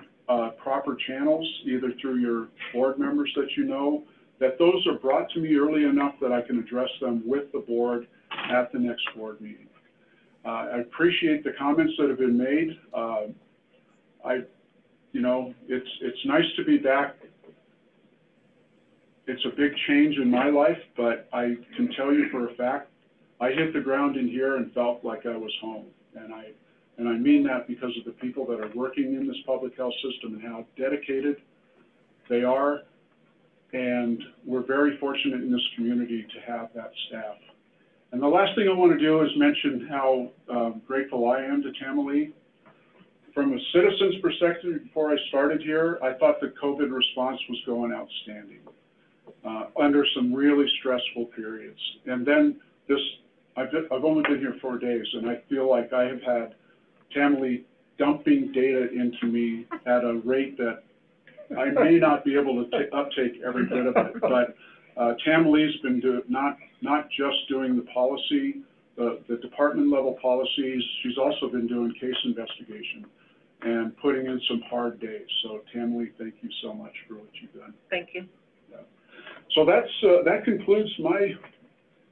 proper channels, either through your board members that those are brought to me early enough that I can address them with the board at the next board meeting. I appreciate the comments that have been made. It's nice to be back. It's a big change in my life, but I can tell you for a fact, I hit the ground in here and felt like I was home. And I mean that because of the people that are working in this public health system and how dedicated they are. And we're very fortunate in this community to have that staff. And the last thing I want to do is mention how grateful I am to Tamalee. From a citizen's perspective, before I started here, I thought the COVID response was going outstanding under some really stressful periods. And then I've only been here 4 days, and I feel like I have had Tamalee dumping data into me at a rate that I may not be able to uptake every bit of it. But Tamalee's been not just doing the policy, the department level policies, she's also been doing case investigation and putting in some hard days. So Tamalee, thank you so much for what you've done. Thank you. Yeah. So that concludes my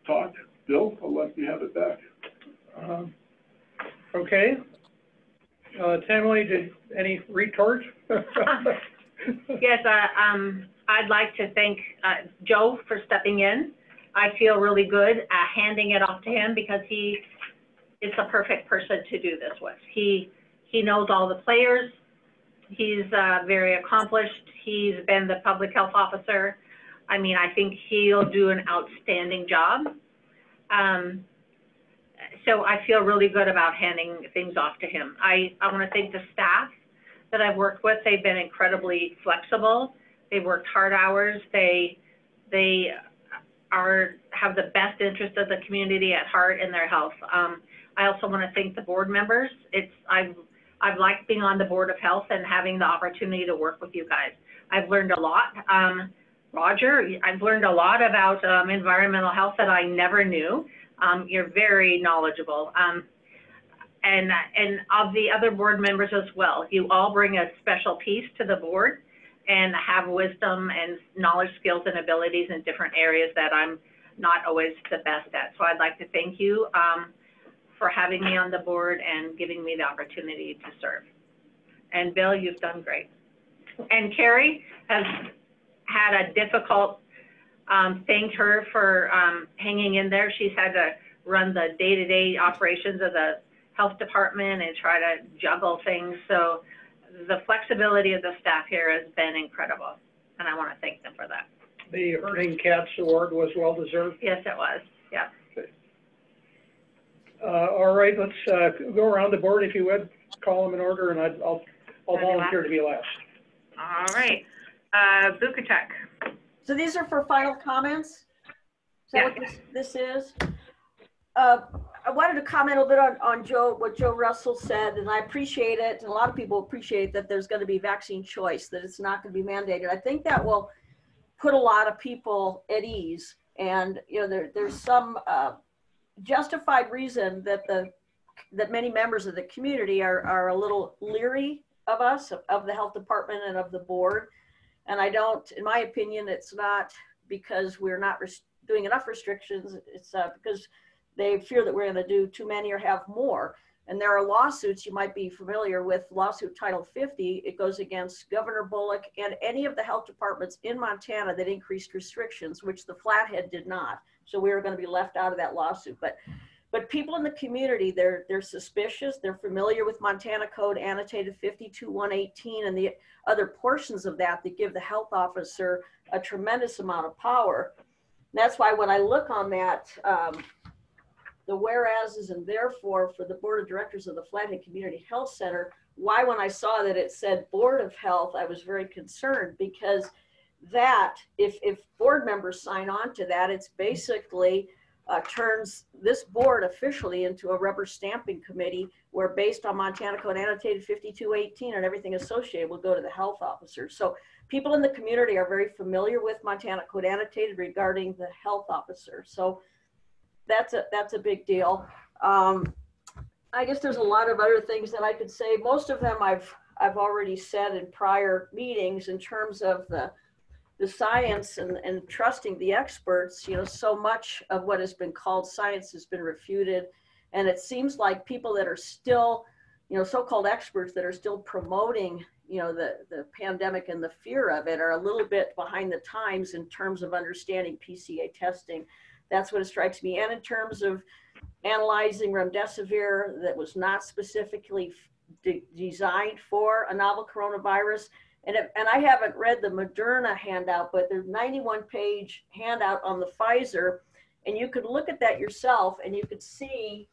talk. Bill, I'll let you have it back. Okay. Tamalee, any retort? Yes, I'd like to thank Joe for stepping in. I feel really good handing it off to him because he is the perfect person to do this with. He knows all the players. He's very accomplished. He's been the public health officer. I mean, I think he'll do an outstanding job. So I feel really good about handing things off to him. I want to thank the staff that I've worked with. They've been incredibly flexible. They've worked hard hours. They have the best interest of the community at heart in their health. I also want to thank the board members. I've liked being on the Board of Health and having the opportunity to work with you guys. I've learned a lot. Roger, I've learned a lot about environmental health that I never knew. You're very knowledgeable. And of the other board members as well. You all bring a special piece to the board and have wisdom and knowledge, skills, and abilities in different areas that I'm not always the best at. So I'd like to thank you for having me on the board and giving me the opportunity to serve. And Bill, you've done great. And Carrie has had a difficult, thank her for hanging in there. She's had to run the day-to-day operations of the health department and try to juggle things. So the flexibility of the staff here has been incredible, and I want to thank them for that. The Herding Cats Award was well deserved. Yes, it was. Yeah. Okay. All right, let's go around the board if you would, call them in order, and I'll volunteer to be last. All right, Bukatek. So these are for final comments? Is that what this is? I wanted to comment a little bit on what Joe Russell said, and I appreciate it, and a lot of people appreciate that there's going to be vaccine choice, that it's not going to be mandated. I think that will put a lot of people at ease, and there's some justified reason that many members of the community are a little leery of us, of the health department and of the board. And I don't, in my opinion, it's not because we're not doing enough restrictions. It's because they fear that we're going to do too many or have more. And there are lawsuits, you might be familiar with lawsuit Title 50. It goes against Governor Bullock and any of the health departments in Montana that increased restrictions, which the Flathead did not. So we were going to be left out of that lawsuit. But people in the community, they're suspicious. They're familiar with Montana Code Annotated 52-118 and the other portions of that give the health officer a tremendous amount of power. And that's why when I look on that, the whereases and therefore for the board of directors of the Flathead Community Health Center, why when I saw that it said Board of Health, I was very concerned, because that, if board members sign on to that, it's basically turns this board officially into a rubber stamping committee where based on Montana Code Annotated 52-18 and everything associated will go to the health officer. So people in the community are very familiar with Montana Code Annotated regarding the health officer. So that's a big deal. I guess there's a lot of other things that I could say. Most of them I've already said in prior meetings in terms of the science and trusting the experts. So much of what has been called science has been refuted. And it seems like people that are still, so-called experts that are still promoting, the pandemic and the fear of it are a little bit behind the times in terms of understanding PCA testing. That's what it strikes me. And in terms of analyzing remdesivir that was not specifically designed for a novel coronavirus. And I haven't read the Moderna handout, but there's 91-page handout on the Pfizer. And you could look at that yourself and you could see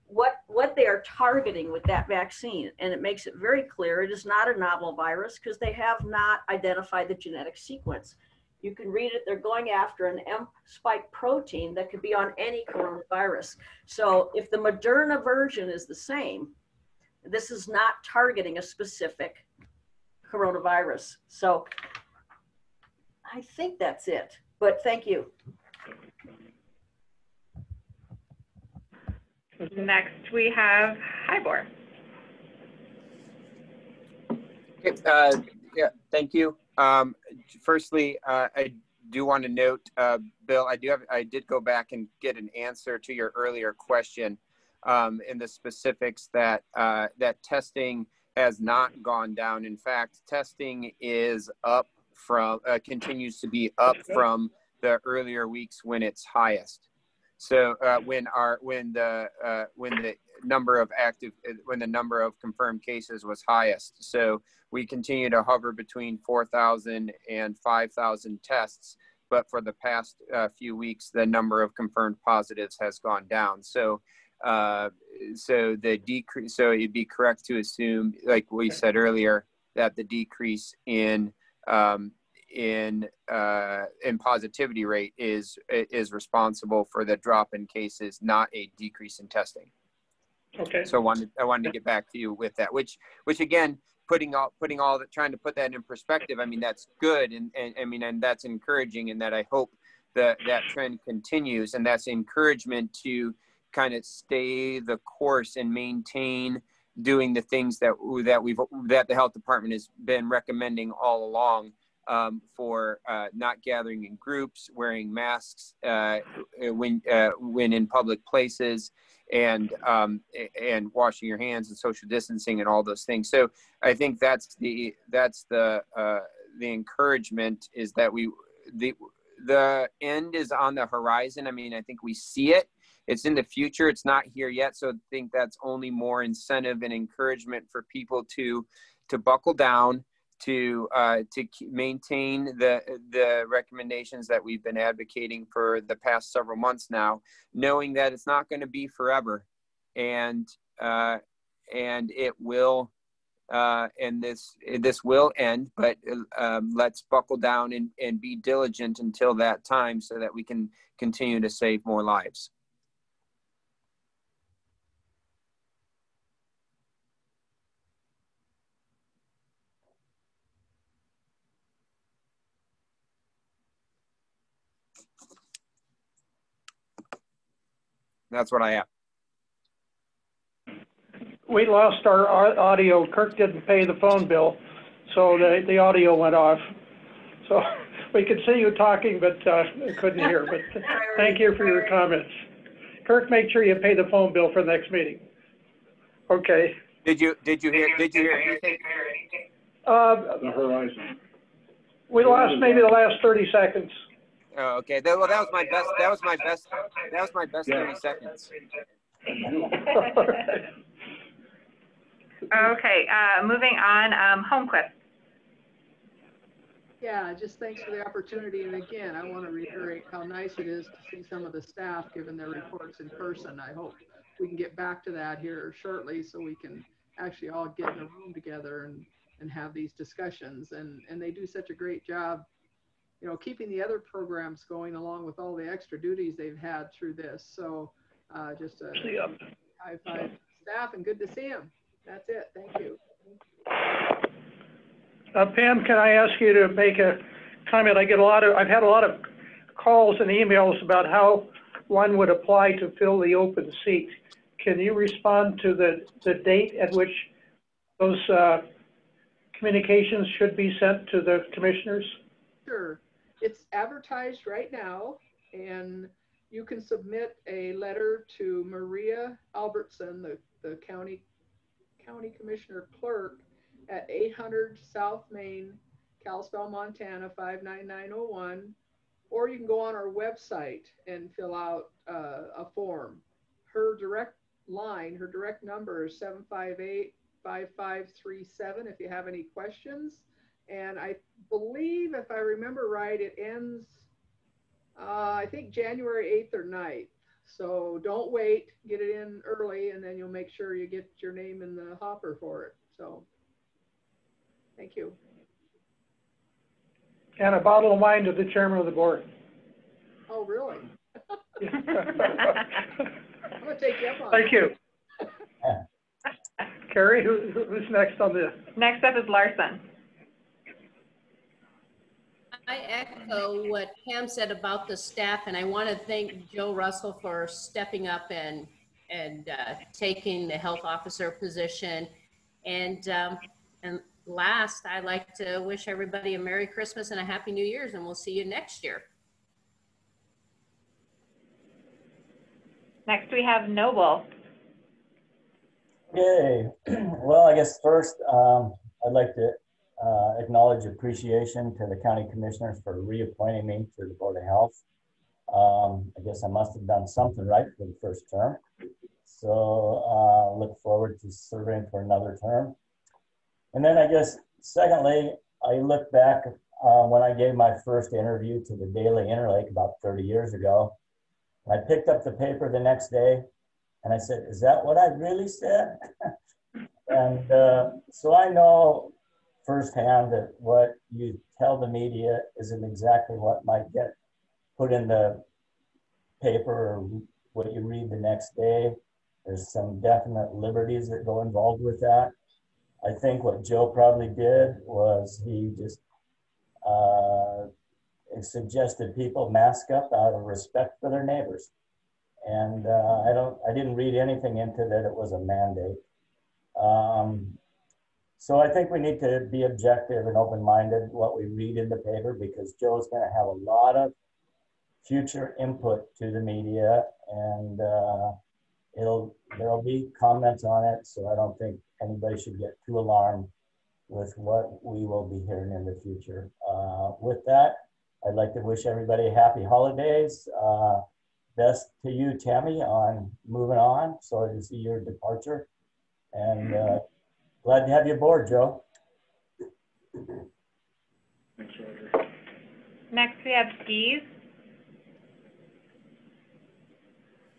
what they are targeting with that vaccine. And it makes it very clear it is not a novel virus because they have not identified the genetic sequence. You can read it, they're going after an M spike protein that could be on any coronavirus. So if the Moderna version is the same, this is not targeting a specific coronavirus. So I think that's it, but thank you. Next we have Hybor. Okay, yeah, thank you. Firstly, I do want to note, Bill, I did go back and get an answer to your earlier question in the specifics that that testing has not gone down. In fact, testing is up from, continues to be up from the earlier weeks when it's highest. So when the number of confirmed cases was highest. So we continue to hover between 4,000 and 5,000 tests. But for the past few weeks, the number of confirmed positives has gone down. So the decrease. So it'd be correct to assume, like we said earlier, that the decrease in positivity rate is responsible for the drop in cases, not a decrease in testing. Okay. So I wanted to get back to you with that, which again, trying to put that in perspective. I mean, that's good. And that's encouraging, and that I hope that trend continues. And that's encouragement to kind of stay the course and maintain doing the things that the health department has been recommending all along, for not gathering in groups, wearing masks when in public places, and washing your hands and social distancing and all those things. So I think that's the encouragement, is that the end is on the horizon. I mean, I think we see it. It's in the future. It's not here yet. So I think that's only more incentive and encouragement for people to buckle down, to maintain the recommendations that we've been advocating for the past several months now, knowing that it's not going to be forever, and it will, and this will end. But let's buckle down and be diligent until that time, so that we can continue to save more lives. That's what I have. We lost our audio. Kirk didn't pay the phone bill, so the audio went off. So we could see you talking, but couldn't hear. But thank you for your comments. Kirk, make sure you pay the phone bill for the next meeting. Okay. Did you hear anything? The horizon. We lost maybe the last 30 seconds. Oh, okay. That was my best. That was my best 30 seconds. Okay, moving on, Holmquist. Yeah, just thanks for the opportunity. And again, I want to reiterate how nice it is to see some of the staff giving their reports in person. I hope we can get back to that here shortly, so we can actually all get in a room together and have these discussions. And they do such a great job, you know, keeping the other programs going along with all the extra duties they've had through this. So just a high five staff, and good to see them. That's it. Thank you. Pam, can I ask you to make a comment? I've had a lot of calls and emails about how one would apply to fill the open seat. Can you respond to the date at which those communications should be sent to the commissioners? Sure. It's advertised right now, and you can submit a letter to Maria Albertson, the county commissioner clerk, at 800 South Main, Kalispell, Montana 59901, or you can go on our website and fill out a form. Her direct line, her direct number is 758-5537 if you have any questions. And I believe, if I remember right, it ends, I think January 8th or 9th. So don't wait, get it in early, and then you'll make sure you get your name in the hopper for it. So thank you. And a bottle of wine to the chairman of the board. Oh, really? I'm gonna take you up on Thank you. Carrie, who's next on this? Next up is Larson. I echo what Pam said about the staff, and I want to thank Joe Russell for stepping up and taking the health officer position. And last, I'd like to wish everybody a Merry Christmas and a Happy New Year's, and we'll see you next year. Next, we have Noble. Okay. Well, I guess first, I'd like to acknowledge appreciation to the county commissioners for reappointing me to the Board of Health. I guess I must have done something right for the first term. So look forward to serving for another term. And then I guess, secondly, I look back when I gave my first interview to the Daily Interlake about 30 years ago. I picked up the paper the next day and I said, is that what I really said? And so I know firsthand that what you tell the media isn't exactly what might get put in the paper or what you read the next day. There's some definite liberties that go involved with that. I think what Joe probably did was he just suggested people mask up out of respect for their neighbors. And I didn't read anything into that it was a mandate. So I think we need to be objective and open-minded what we read in the paper, because Joe's going to have a lot of future input to the media, and there'll be comments on it. So I don't think anybody should get too alarmed with what we will be hearing in the future. With that, I'd like to wish everybody happy holidays. Best to you, Tammy, on moving on. Sorry to see your departure. And glad to have you aboard, Joe. Next, we have Steve.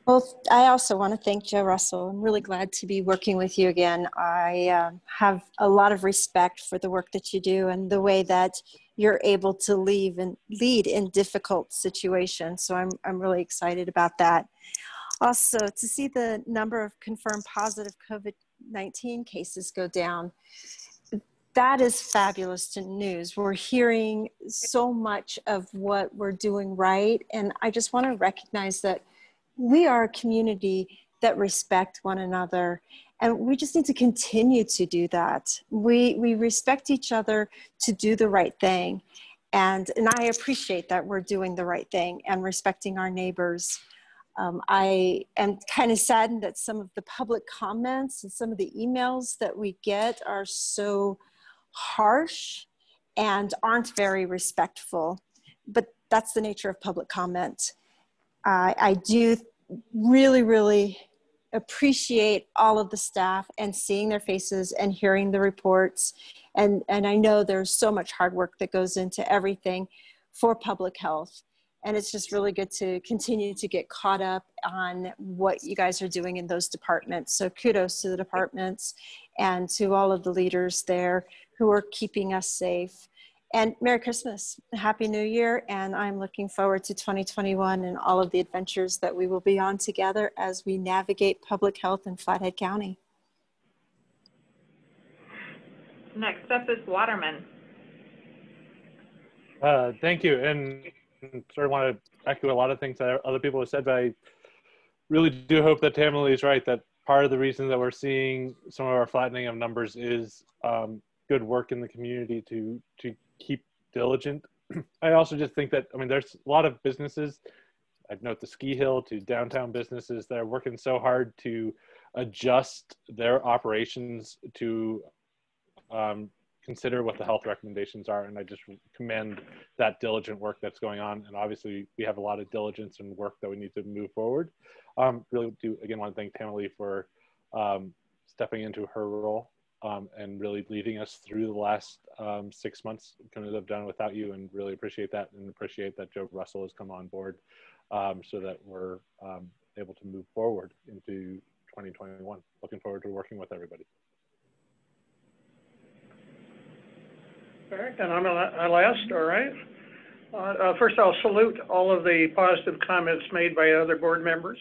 Well, I also want to thank Joe Russell. I'm really glad to be working with you again. I have a lot of respect for the work that you do and the way that you're able to lead in difficult situations. So I'm really excited about that. Also, to see the number of confirmed positive COVID-19 cases go down, that is fabulous news. We're hearing so much of what we're doing right. And I just want to recognize that we are a community that respect one another, and we just need to continue to do that. We respect each other to do the right thing. And I appreciate that we're doing the right thing and respecting our neighbors. I am kind of saddened that some of the public comments and some of the emails that we get are so harsh and aren't very respectful, but that's the nature of public comment. I do really appreciate all of the staff and seeing their faces and hearing the reports. And I know there's so much hard work that goes into everything for public health. And it's just really good to continue to get caught up on what you guys are doing in those departments. So kudos to the departments and to all of the leaders there who are keeping us safe. And Merry Christmas, Happy New Year, and I'm looking forward to 2021 and all of the adventures that we will be on together as we navigate public health in Flathead County. Next up is Waterman. Thank you, and sort of want to echo a lot of things that other people have said, but I really do hope that Tammy is right, that part of the reason that we're seeing some of our flattening of numbers is good work in the community to keep diligent. I also just think that, I mean, there's a lot of businesses, I'd note the Ski Hill to downtown businesses that are working so hard to adjust their operations to consider what the health recommendations are. And I just commend that diligent work that's going on. And obviously we have a lot of diligence and work that we need to move forward. Really do, again, want to thank Tammy for stepping into her role and really leading us through the last 6 months. Couldn't have done without you, and really appreciate that, and appreciate that Joe Russell has come on board so that we're able to move forward into 2021. Looking forward to working with everybody. All right, and I'm last, all right. First, I'll salute all of the positive comments made by other board members.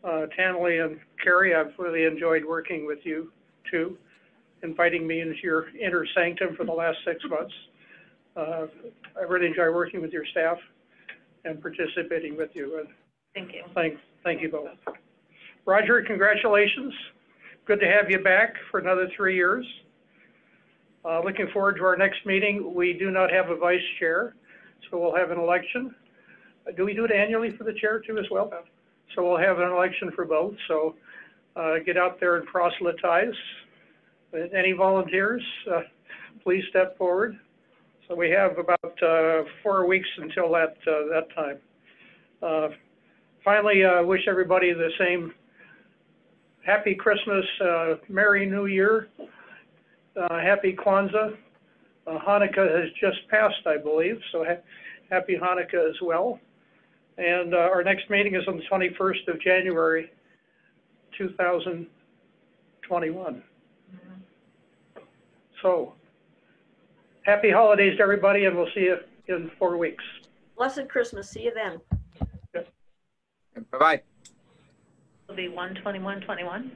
Tanley and Carrie, I've really enjoyed working with you too, inviting me into your inner sanctum for the last 6 months. I really enjoy working with your staff and participating with you. And thank you. Thank you both. Roger, congratulations. Good to have you back for another 3 years. Looking forward to our next meeting. We do not have a vice chair, so we'll have an election. Do we do it annually for the chair too as well? So we'll have an election for both. So get out there and proselytize. Any volunteers, please step forward. So we have about 4 weeks until that time. Finally, wish everybody the same Happy Christmas, Merry New Year, Happy Kwanzaa. Hanukkah has just passed, I believe, so happy Hanukkah as well. And our next meeting is on the 21st of January, 2021. So, happy holidays to everybody, and we'll see you in 4 weeks. Blessed Christmas. See you then. Bye-bye. It'll be 1/21/21.